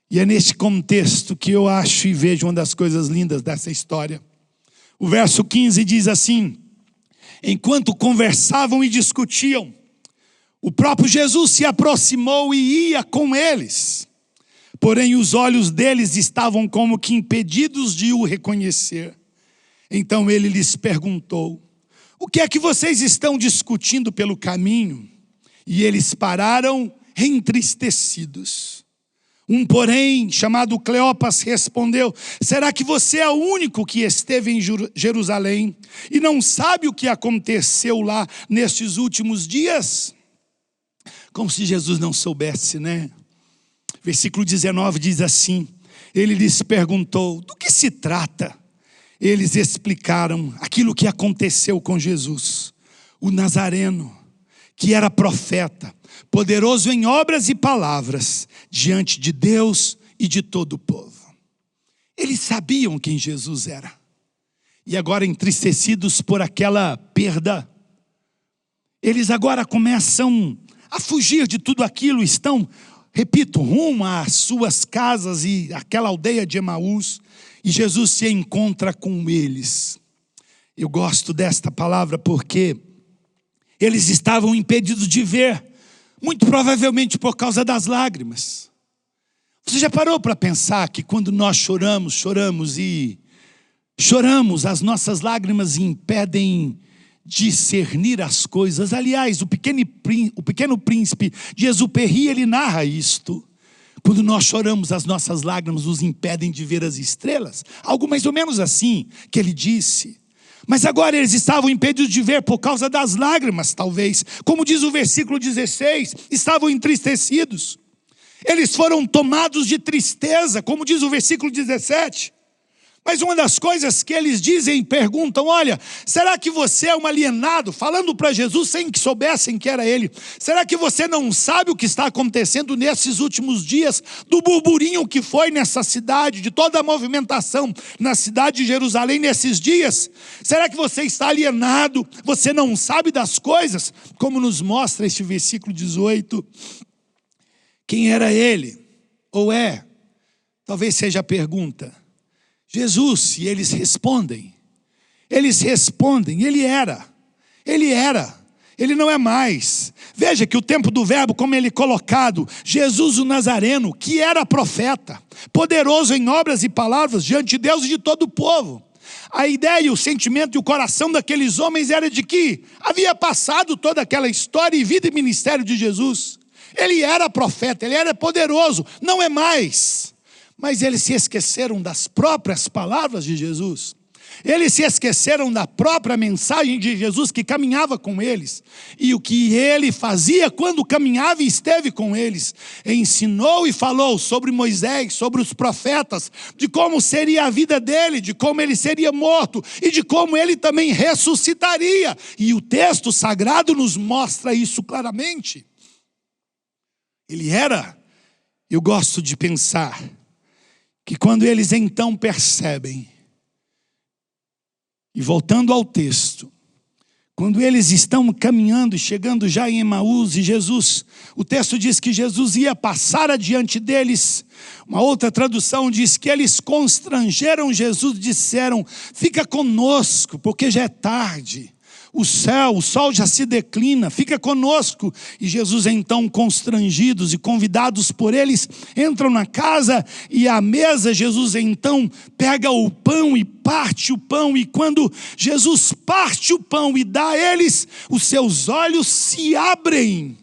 E é neste contexto que eu acho e vejo uma das coisas lindas dessa história. O verso 15 diz assim: enquanto conversavam e discutiam, o próprio Jesus se aproximou e ia com eles. Porém, os olhos deles estavam como que impedidos de o reconhecer. Então ele lhes perguntou: o que é que vocês estão discutindo pelo caminho? E eles pararam entristecidos. Um, porém, chamado Cleopas, respondeu: será que você é o único que esteve em Jerusalém e não sabe o que aconteceu lá nestes últimos dias? Como se Jesus não soubesse, né? Versículo 19 diz assim: ele lhes perguntou: do que se trata? Eles explicaram aquilo que aconteceu com Jesus, o Nazareno, que era profeta, poderoso em obras e palavras, diante de Deus e de todo o povo. Eles sabiam quem Jesus era. E agora, entristecidos por aquela perda, eles agora começam a fugir de tudo aquilo, estão, repito, rumo às suas casas e àquela aldeia de Emaús, e Jesus se encontra com eles. Eu gosto desta palavra porque eles estavam impedidos de ver, muito provavelmente por causa das lágrimas. Você já parou para pensar que quando nós choramos, as nossas lágrimas impedem discernir as coisas? Aliás, o Pequeno Príncipe de Exupéry, ele narra isto. Quando nós choramos, as nossas lágrimas nos impedem de ver as estrelas. Algo mais ou menos assim que ele disse. Mas agora eles estavam impedidos de ver por causa das lágrimas, talvez. Como diz o versículo 16, estavam entristecidos. Eles foram tomados de tristeza, como diz o versículo 17. Mas uma das coisas que eles dizem, perguntam: olha, será que você é um alienado? Falando para Jesus sem que soubessem que era ele. Será que você não sabe o que está acontecendo nesses últimos dias? Do burburinho que foi nessa cidade, de toda a movimentação na cidade de Jerusalém nesses dias? Será que você está alienado? Você não sabe das coisas? Como nos mostra este versículo 18. Quem era ele? Ou é? Talvez seja a pergunta. Jesus, e eles respondem, ele era, ele não é mais. Veja que o tempo do verbo, como ele é colocado, Jesus o Nazareno, que era profeta, poderoso em obras e palavras diante de Deus e de todo o povo. A ideia, o sentimento e o coração daqueles homens era de que havia passado toda aquela história e vida e ministério de Jesus. Ele era profeta, ele era poderoso, não é mais. Mas eles se esqueceram das próprias palavras de Jesus. Eles se esqueceram da própria mensagem de Jesus que caminhava com eles. E o que ele fazia quando caminhava e esteve com eles. Ensinou e falou sobre Moisés, sobre os profetas, de como seria a vida dele, de como ele seria morto e de como ele também ressuscitaria. E o texto sagrado nos mostra isso claramente. Ele era, eu gosto de pensar, que quando eles então percebem, e voltando ao texto, quando eles estão caminhando e chegando já em Emaús, e Jesus, o texto diz que Jesus ia passar adiante deles. Uma outra tradução diz que eles constrangeram Jesus, disseram: fica conosco, porque já é tarde. O sol já se declina, fica conosco. E Jesus então, constrangidos e convidados por eles, entram na casa e à mesa Jesus então pega o pão e parte o pão. E quando Jesus parte o pão e dá a eles, os seus olhos se abrem.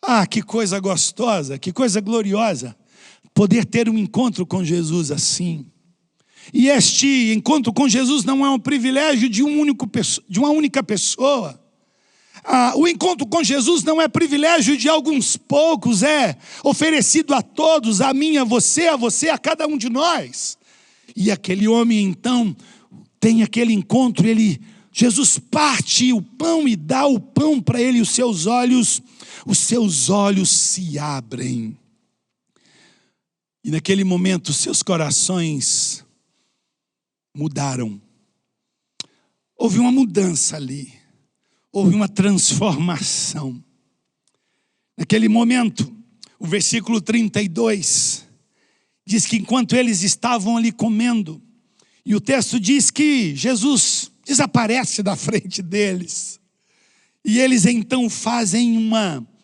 Ah, que coisa gostosa, que coisa gloriosa, poder ter um encontro com Jesus assim. E este encontro com Jesus não é um privilégio de uma única pessoa. O encontro com Jesus não é privilégio de alguns poucos, é oferecido a todos, a mim, a você, a cada um de nós. E aquele homem então tem aquele encontro, ele Jesus parte o pão e dá o pão para ele, e os seus olhos se abrem. E naquele momento, seus corações mudaram. Houve uma mudança ali. Houve uma transformação. Naquele momento, o versículo 32 diz que enquanto eles estavam ali comendo, e o texto diz que Jesus desaparece da frente deles. E eles então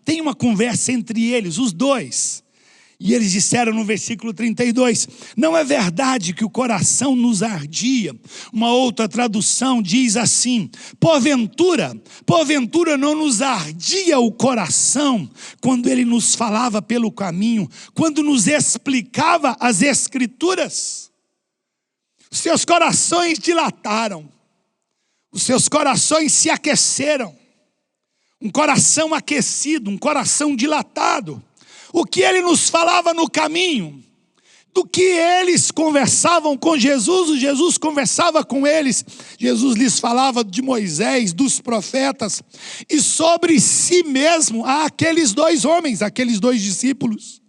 tem uma conversa entre eles, os dois. E eles disseram no versículo 32, não é verdade que o coração nos ardia? Uma outra tradução diz assim, porventura não nos ardia o coração quando ele nos falava pelo caminho, quando nos explicava as Escrituras? Os seus corações dilataram, os seus corações se aqueceram. Um coração aquecido, um coração dilatado. O que ele nos falava no caminho, do que eles conversavam com Jesus, o Jesus conversava com eles. Jesus lhes falava de Moisés, dos profetas, e sobre si mesmo, a aqueles dois homens, aqueles dois discípulos.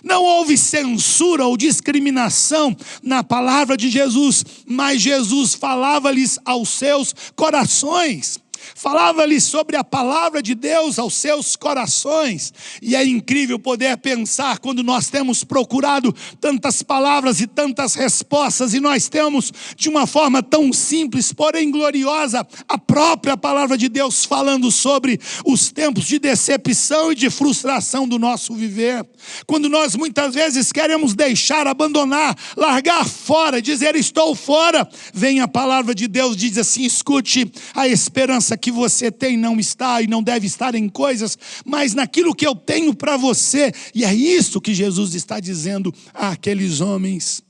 Não houve censura ou discriminação na palavra de Jesus, mas Jesus falava-lhes aos seus corações. Falava-lhes sobre a palavra de Deus aos seus corações. E é incrível poder pensar quando nós temos procurado tantas palavras e tantas respostas, e nós temos de uma forma tão simples, porém gloriosa, a própria palavra de Deus falando sobre os tempos de decepção e de frustração do nosso viver. Quando nós muitas vezes queremos deixar, abandonar, largar fora, dizer estou fora, vem a palavra de Deus, diz assim, escute, a esperança que você tem não está e não deve estar em coisas, mas naquilo que eu tenho para você. E é isso que Jesus está dizendo àqueles homens.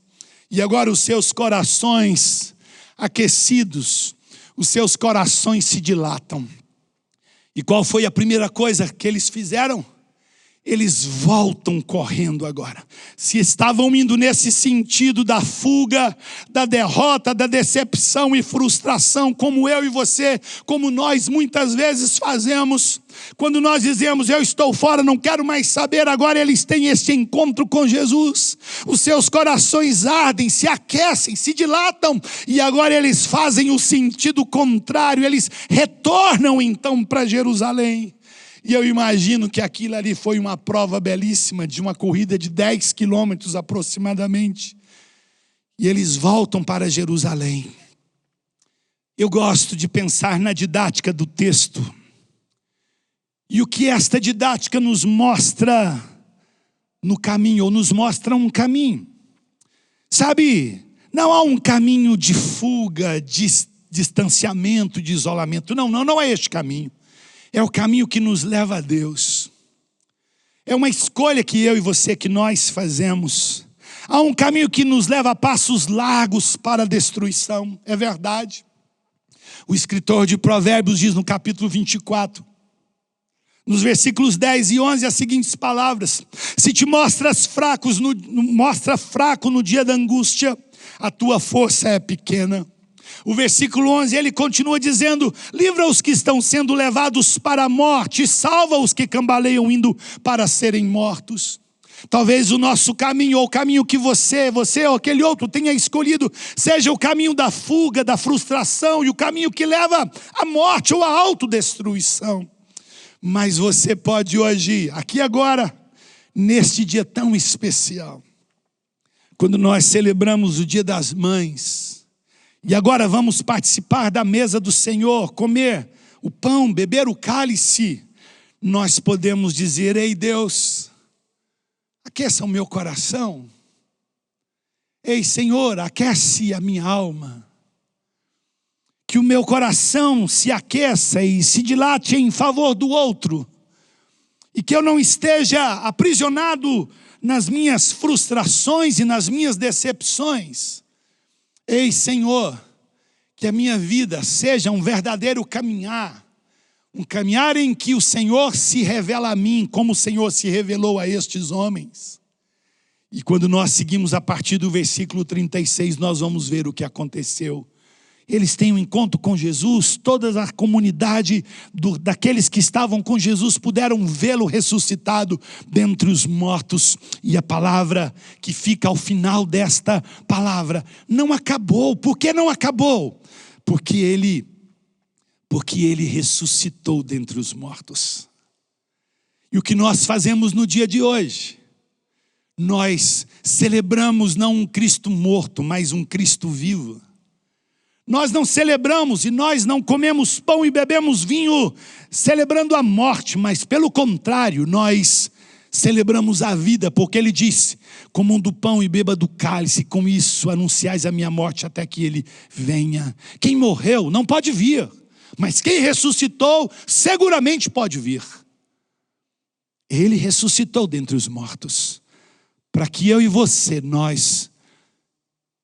E agora os seus corações aquecidos, os seus corações se dilatam. E qual foi a primeira coisa que eles fizeram? Eles voltam correndo agora. Se estavam indo nesse sentido da fuga, da derrota, da decepção e frustração, como eu e você, como nós muitas vezes fazemos, quando nós dizemos eu estou fora, não quero mais saber, agora eles têm este encontro com Jesus, os seus corações ardem, se aquecem, se dilatam, e agora eles fazem o sentido contrário, eles retornam então para Jerusalém. E eu imagino que aquilo ali foi uma prova belíssima de uma corrida de 10 quilômetros aproximadamente. E eles voltam para Jerusalém. Eu gosto de pensar na didática do texto. E o que esta didática nos mostra no caminho, ou nos mostra um caminho. Sabe, não há um caminho de fuga, de distanciamento, de isolamento. Não é este caminho. É o caminho que nos leva a Deus. É uma escolha que eu e você, que nós fazemos. Há um caminho que nos leva a passos largos para a destruição. É verdade. O escritor de Provérbios diz no capítulo 24, nos versículos 10 e 11, as seguintes palavras. Se te mostras fraco no dia da angústia, a tua força é pequena. O versículo 11, ele continua dizendo, livra os que estão sendo levados para a morte, salva os que cambaleiam indo para serem mortos. Talvez o nosso caminho, ou o caminho que você ou aquele outro tenha escolhido, seja o caminho da fuga, da frustração, e o caminho que leva à morte ou à autodestruição. Mas você pode hoje, aqui agora, neste dia tão especial, quando nós celebramos o Dia das Mães, e agora vamos participar da mesa do Senhor, comer o pão, beber o cálice, nós podemos dizer, ei Deus, aqueça o meu coração. Ei Senhor, aquece a minha alma. Que o meu coração se aqueça e se dilate em favor do outro. E que eu não esteja aprisionado nas minhas frustrações e nas minhas decepções. Ei, Senhor, que a minha vida seja um verdadeiro caminhar, um caminhar em que o Senhor se revela a mim, como o Senhor se revelou a estes homens. E quando nós seguimos a partir do versículo 36, nós vamos ver o que aconteceu. eles têm um encontro com Jesus, toda a comunidade daqueles que estavam com Jesus puderam vê-lo ressuscitado dentre os mortos. E a palavra que fica ao final desta palavra, não acabou. Por que não acabou? Porque ele ressuscitou dentre os mortos. E o que nós fazemos no dia de hoje? Nós celebramos não um Cristo morto, mas um Cristo vivo. Nós não celebramos e nós não comemos pão e bebemos vinho celebrando a morte, mas pelo contrário, nós celebramos a vida, porque ele disse: comam do pão e beba do cálice, com isso anunciais a minha morte até que ele venha. Quem morreu não pode vir, mas quem ressuscitou seguramente pode vir. Ele ressuscitou dentre os mortos, para que eu e você, nós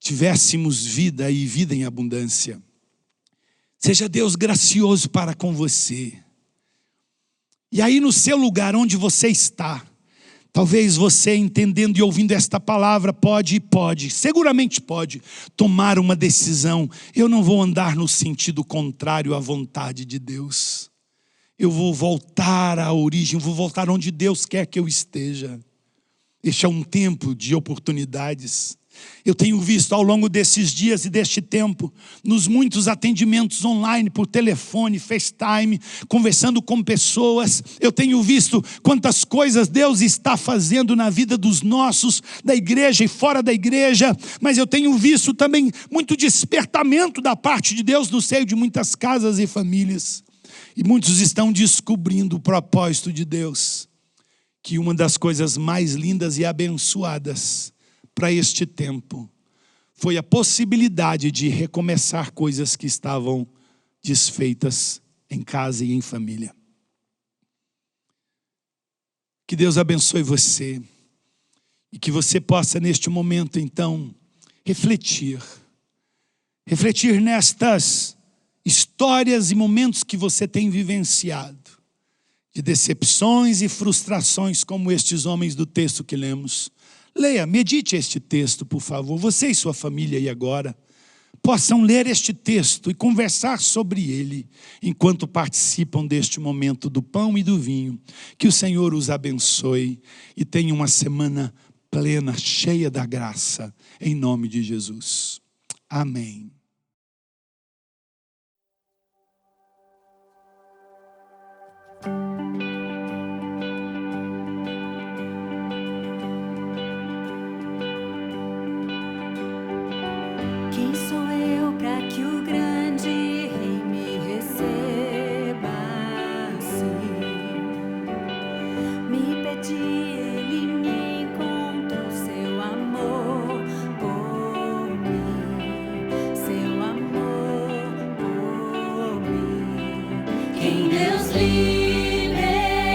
tivéssemos vida e vida em abundância. Seja Deus gracioso para com você. E aí no seu lugar onde você está, talvez você entendendo e ouvindo esta palavra seguramente pode tomar uma decisão. Eu não vou andar no sentido contrário à vontade de Deus. Eu vou voltar à origem, vou voltar onde Deus quer que eu esteja. Este é um tempo de oportunidades. Eu tenho visto ao longo desses dias e deste tempo, nos muitos atendimentos online, por telefone, FaceTime, conversando com pessoas, eu tenho visto quantas coisas Deus está fazendo na vida dos nossos, da igreja e fora da igreja, mas eu tenho visto também muito despertamento da parte de Deus no seio de muitas casas e famílias. E muitos estão descobrindo o propósito de Deus, que uma das coisas mais lindas e abençoadas para este tempo foi a possibilidade de recomeçar coisas que estavam desfeitas em casa e em família. Que Deus abençoe você e que você possa neste momento então refletir nestas histórias e momentos que você tem vivenciado, de decepções e frustrações como estes homens do texto que lemos. Leia, medite este texto, por favor. Você e sua família aí agora possam ler este texto e conversar sobre ele enquanto participam deste momento do pão e do vinho. Que o Senhor os abençoe e tenha uma semana plena, cheia da graça, em nome de Jesus. Amém. Quem sou eu para que o grande rei me receba assim? Me pedi, ele me encontrou, seu amor por mim, seu amor por mim. Quem Deus libertou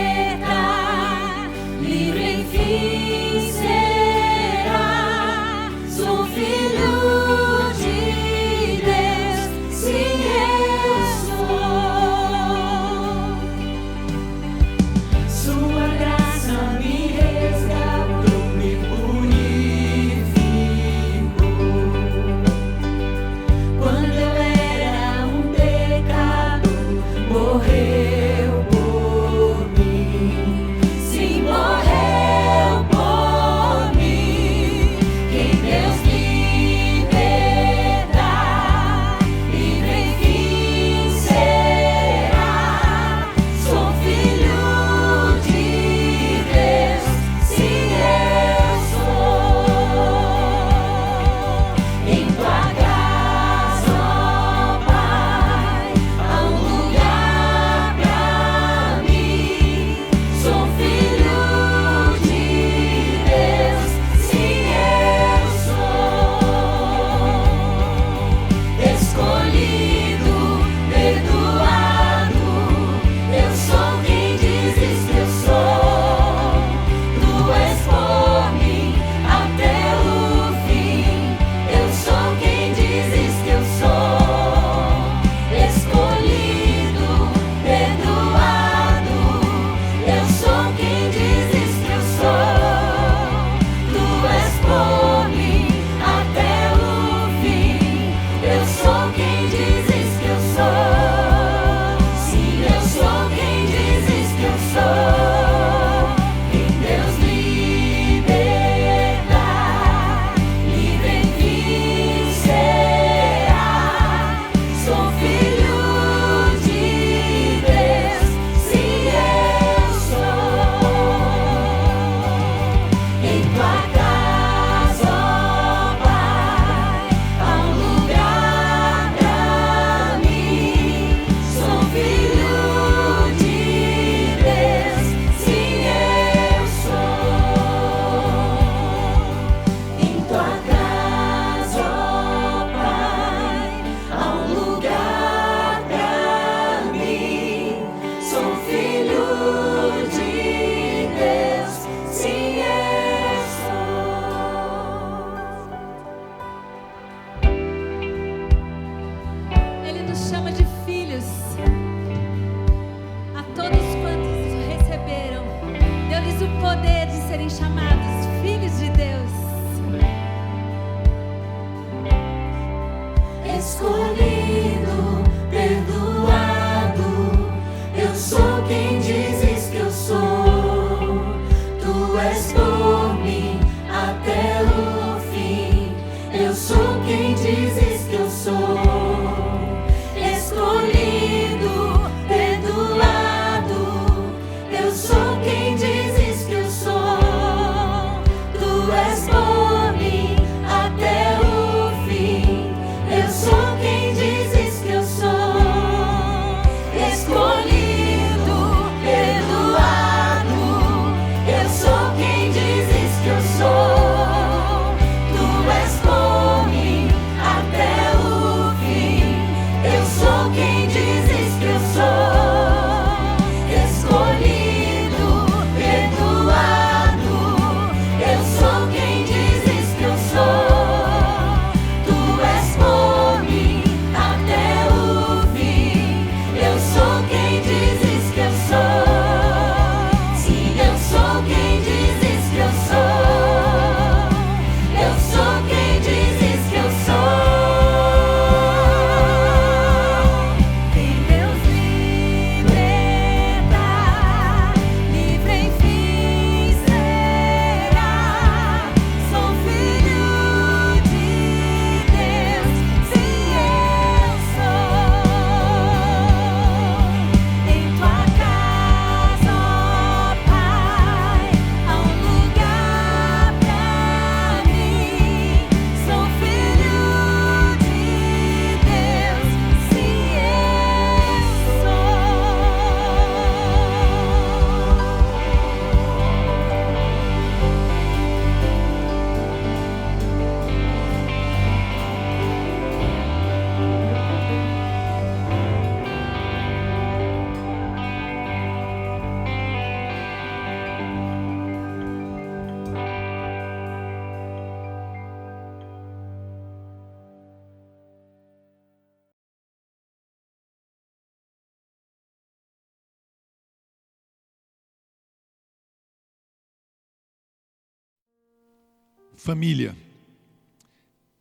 Família.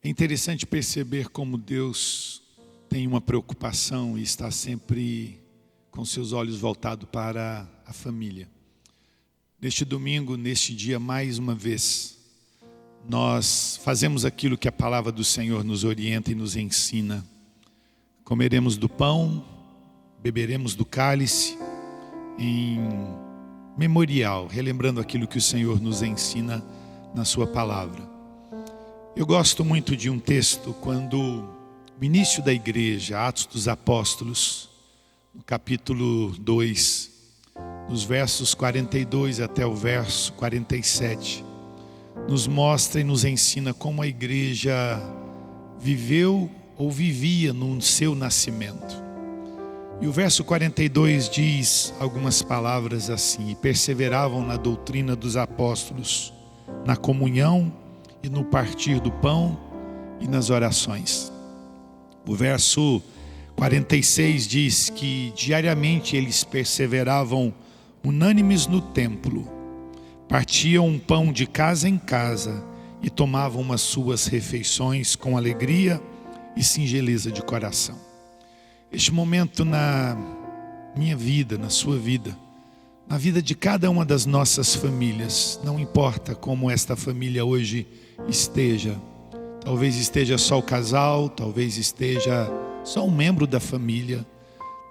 É interessante perceber como Deus tem uma preocupação e está sempre com seus olhos voltados para a família. Neste domingo, neste dia, mais uma vez, nós fazemos aquilo que a palavra do Senhor nos orienta e nos ensina. Comeremos do pão, beberemos do cálice, em memorial, relembrando aquilo que o Senhor nos ensina na sua palavra. Eu gosto muito de um texto quando o início da igreja, Atos dos Apóstolos, no capítulo 2, nos versos 42 até o verso 47, nos mostra e nos ensina como a igreja viveu ou vivia no seu nascimento. E o verso 42 diz algumas palavras assim: e perseveravam na doutrina dos apóstolos, na comunhão e no partir do pão e nas orações. O verso 46 diz que diariamente eles perseveravam unânimes no templo, partiam um pão de casa em casa e tomavam as suas refeições com alegria e singeleza de coração. Este momento na minha vida, na sua vida, na vida de cada uma das nossas famílias, não importa como esta família hoje esteja, talvez esteja só o casal, talvez esteja só um membro da família,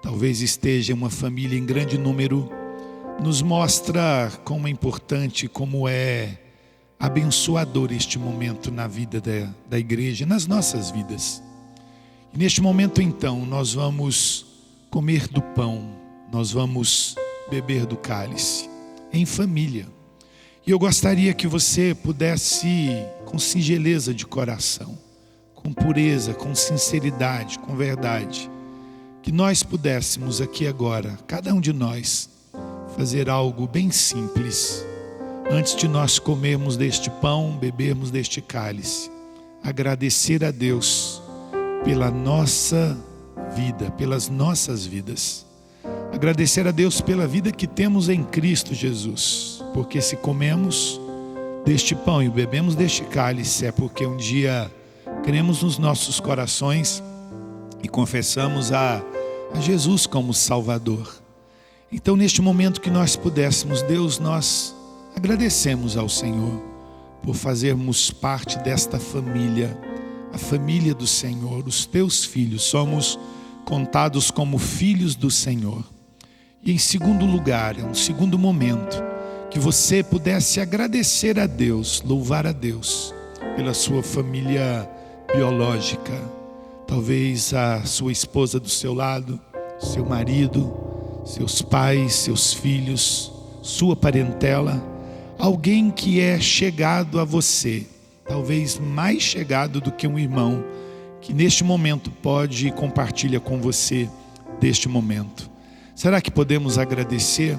talvez esteja uma família em grande número, nos mostra como é importante, como é abençoador este momento na vida da igreja, nas nossas vidas. E neste momento então, nós vamos comer do pão, nós vamos beber do cálice, em família. E eu gostaria que você pudesse, com singeleza de coração, com pureza, com sinceridade, com verdade, que nós pudéssemos aqui agora, cada um de nós, fazer algo bem simples, antes de nós comermos deste pão, bebermos deste cálice, agradecer a Deus pela nossa vida, pelas nossas vidas. Agradecer a Deus pela vida que temos em Cristo Jesus, porque se comemos deste pão e bebemos deste cálice, é porque um dia cremos nos nossos corações e confessamos a Jesus como Salvador. Então, neste momento que nós pudéssemos, Deus, nós agradecemos ao Senhor por fazermos parte desta família, a família do Senhor, os teus filhos, somos contados como filhos do Senhor. E em segundo lugar, um segundo momento, que você pudesse agradecer a Deus, louvar a Deus pela sua família biológica, talvez a sua esposa do seu lado, seu marido, seus pais, seus filhos, sua parentela, alguém que é chegado a você, talvez mais chegado do que um irmão, que neste momento pode e compartilha com você deste momento. Será que podemos agradecer,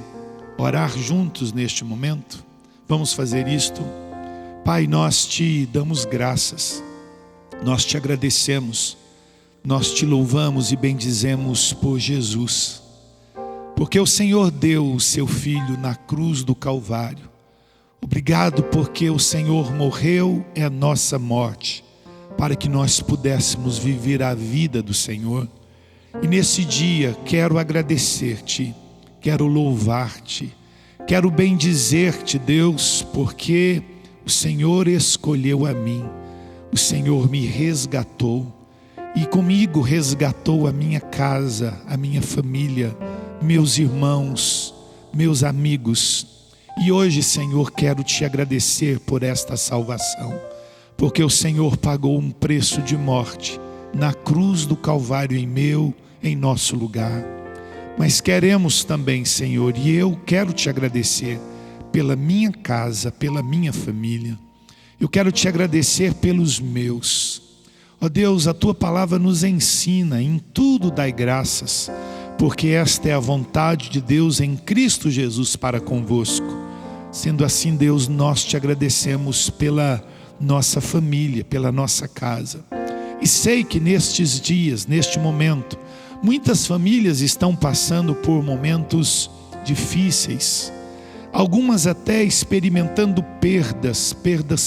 orar juntos neste momento? Vamos fazer isto? Pai, nós te damos graças, nós te agradecemos, nós te louvamos e bendizemos por Jesus, porque o Senhor deu o seu Filho na cruz do Calvário. Obrigado porque o Senhor morreu é a nossa morte, para que nós pudéssemos viver a vida do Senhor. E nesse dia quero agradecer-te, quero louvar-te, quero bendizer-te, Deus, porque o Senhor escolheu a mim, o Senhor me resgatou e comigo resgatou a minha casa, a minha família, meus irmãos, meus amigos. E hoje, Senhor, quero te agradecer por esta salvação, porque o Senhor pagou um preço de morte na cruz do Calvário em nosso lugar. Mas queremos também, Senhor, e eu quero te agradecer pela minha casa, pela minha família. Eu quero te agradecer pelos meus. Ó Deus, a tua palavra nos ensina, em tudo dai graças, porque esta é a vontade de Deus em Cristo Jesus para convosco. Sendo assim, Deus, nós te agradecemos pela nossa família, pela nossa casa. E sei que nestes dias, neste momento, muitas famílias estão passando por momentos difíceis. algumas até experimentando perdas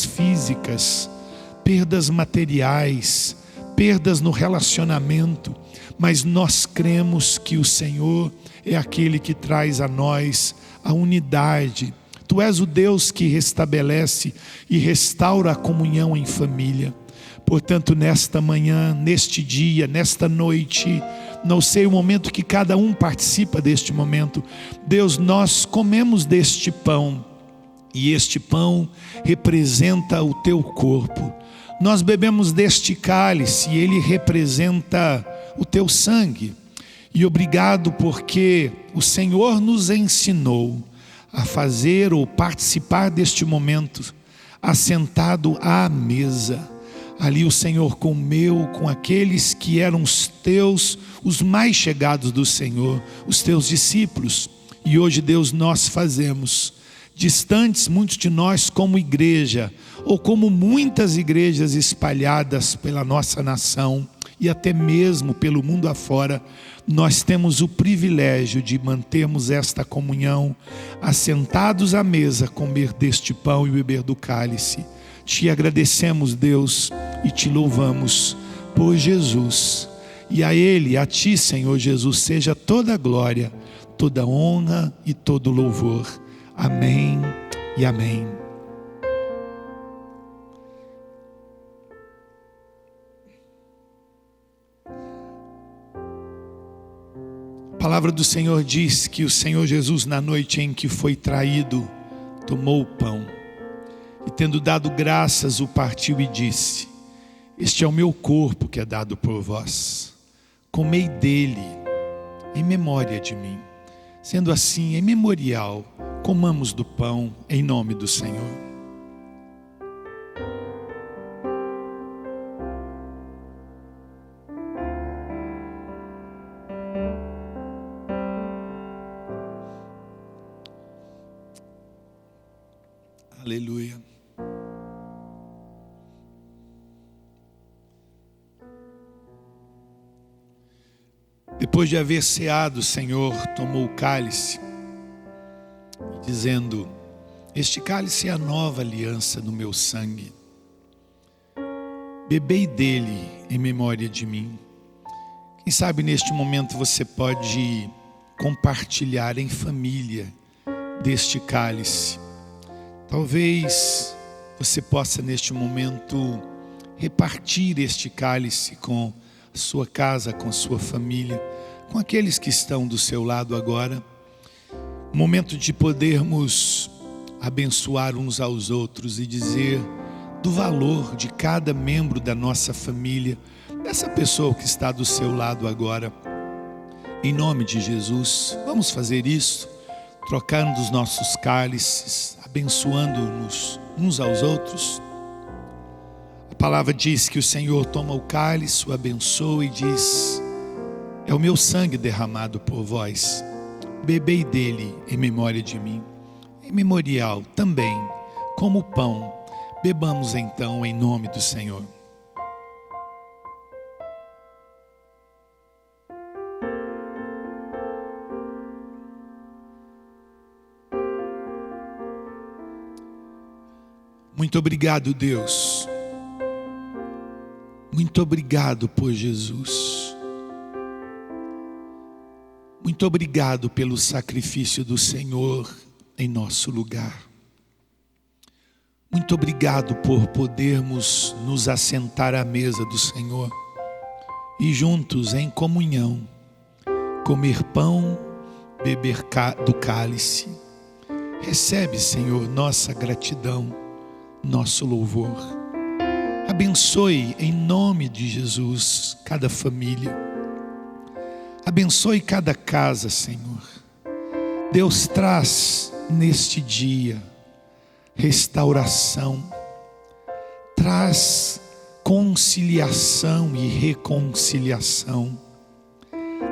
físicas, perdas materiais, perdas no relacionamento, mas nós cremos que o Senhor é aquele que traz a nós a unidade. Tu és o Deus que restabelece e restaura a comunhão em família. Portanto, nesta manhã, neste dia, nesta noite, não sei o momento que cada um participa deste momento, Deus, nós comemos deste pão, e este pão representa o teu corpo. Nós bebemos deste cálice, e ele representa o teu sangue. E obrigado porque o Senhor nos ensinou a fazer ou participar deste momento, assentado à mesa. Ali o Senhor comeu com aqueles que eram os mais chegados do Senhor, os teus discípulos. E hoje, Deus, nós fazemos, distantes muitos de nós como igreja, ou como muitas igrejas espalhadas pela nossa nação, e até mesmo pelo mundo afora, nós temos o privilégio de mantermos esta comunhão, assentados à mesa, comer deste pão e beber do cálice. Te agradecemos, Deus, e te louvamos por Jesus. E a Ele, a Ti, Senhor Jesus, seja toda a glória, toda a honra e todo o louvor. Amém e amém. A palavra do Senhor diz que o Senhor Jesus, na noite em que foi traído, tomou o pão e, tendo dado graças, o partiu e disse: este é o meu corpo que é dado por vós, comei dele em memória de mim. Sendo assim, em memorial, comamos do pão em nome do Senhor. Aleluia. Depois de haver ceado, o Senhor tomou o cálice, dizendo: este cálice é a nova aliança no meu sangue. Bebei dele em memória de mim. Quem sabe neste momento você pode compartilhar em família deste cálice. Talvez você possa neste momento repartir este cálice com a sua casa, com a sua família, com aqueles que estão do seu lado agora. Momento de podermos abençoar uns aos outros e dizer do valor de cada membro da nossa família, dessa pessoa que está do seu lado agora. Em nome de Jesus, vamos fazer isso, trocando os nossos cálices, abençoando-nos uns aos outros. A palavra diz que o Senhor toma o cálice, o abençoa e diz: é o meu sangue derramado por vós, bebei dele em memória de mim. Em memorial também, como o pão, bebamos então em nome do Senhor. Muito obrigado, Deus. Muito obrigado por Jesus. Muito obrigado pelo sacrifício do Senhor em nosso lugar. Muito obrigado por podermos nos assentar à mesa do Senhor e juntos em comunhão comer pão, beber do cálice. Recebe, Senhor, nossa gratidão, nosso louvor. Abençoe em nome de Jesus cada família. Abençoe cada casa, Senhor. Deus, traz neste dia restauração, traz conciliação e reconciliação.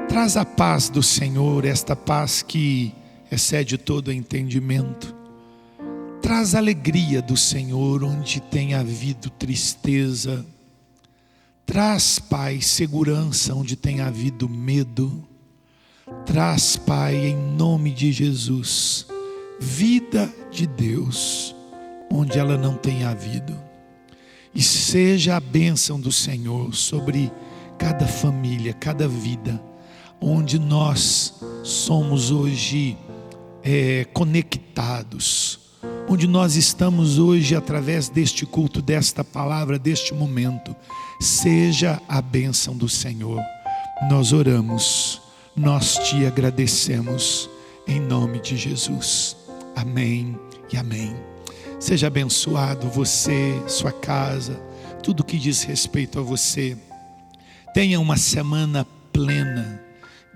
Traz a paz do Senhor, esta paz que excede todo entendimento. Traz a alegria do Senhor onde tem havido tristeza. Traz, Pai, segurança onde tem havido medo. Traz, Pai, em nome de Jesus, vida de Deus onde ela não tem havido. E seja a bênção do Senhor sobre cada família, cada vida, onde nós somos hoje conectados, onde nós estamos hoje através deste culto, desta palavra, deste momento. Seja a bênção do Senhor. Nós oramos, nós te agradecemos em nome de Jesus. Amém e amém. Seja abençoado você, sua casa, tudo que diz respeito a você. Tenha uma semana plena,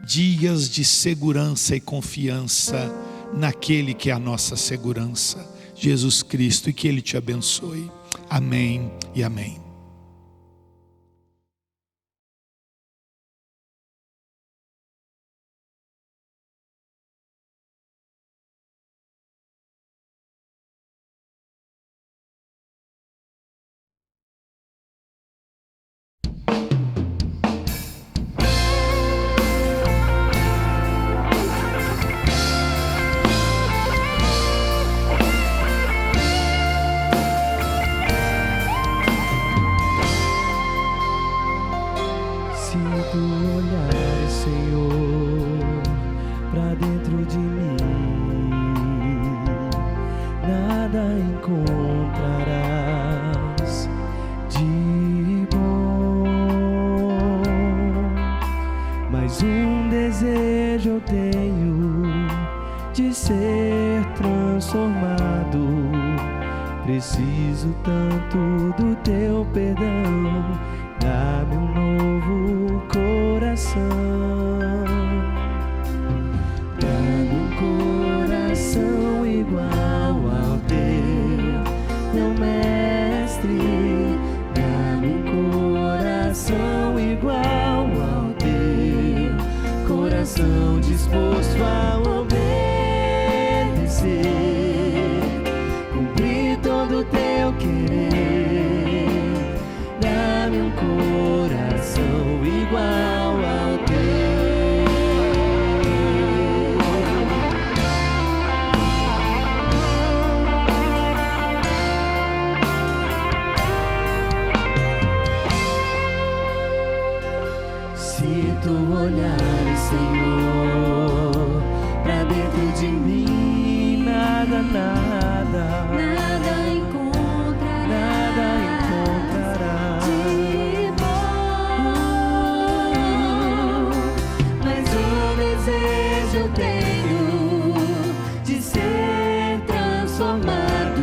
dias de segurança e confiança naquele que é a nossa segurança, Jesus Cristo, e que Ele te abençoe. Amém e amém. Preciso tanto do teu perdão, dá-me novo coração. Dá-me coração igual ao teu, meu mestre. Dá-me coração igual ao teu, coração disposto a obedecer, todo teu querer. Dá-me coração igual ao teu. Se tu olhares, Senhor, pra dentro de mim, nada encontrará de bom, mas um desejo eu tenho de ser transformado.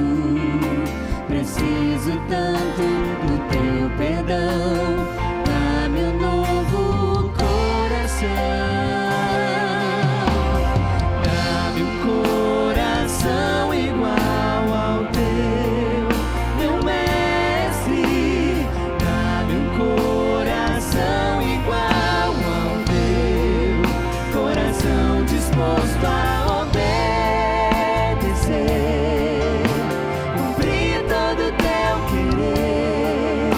Preciso tanto do teu perdão, dá-me um novo coração. Dá-me um coração igual ao teu, meu mestre. Dá-me um coração igual ao teu, coração disposto a obedecer, cumprir todo o teu querer.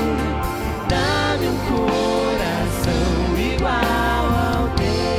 Dá-me um coração igual ao teu.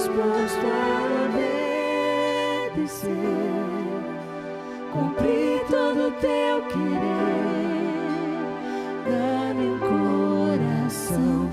disposto a obedecer, cumprir todo o teu querer. Dá-me um coração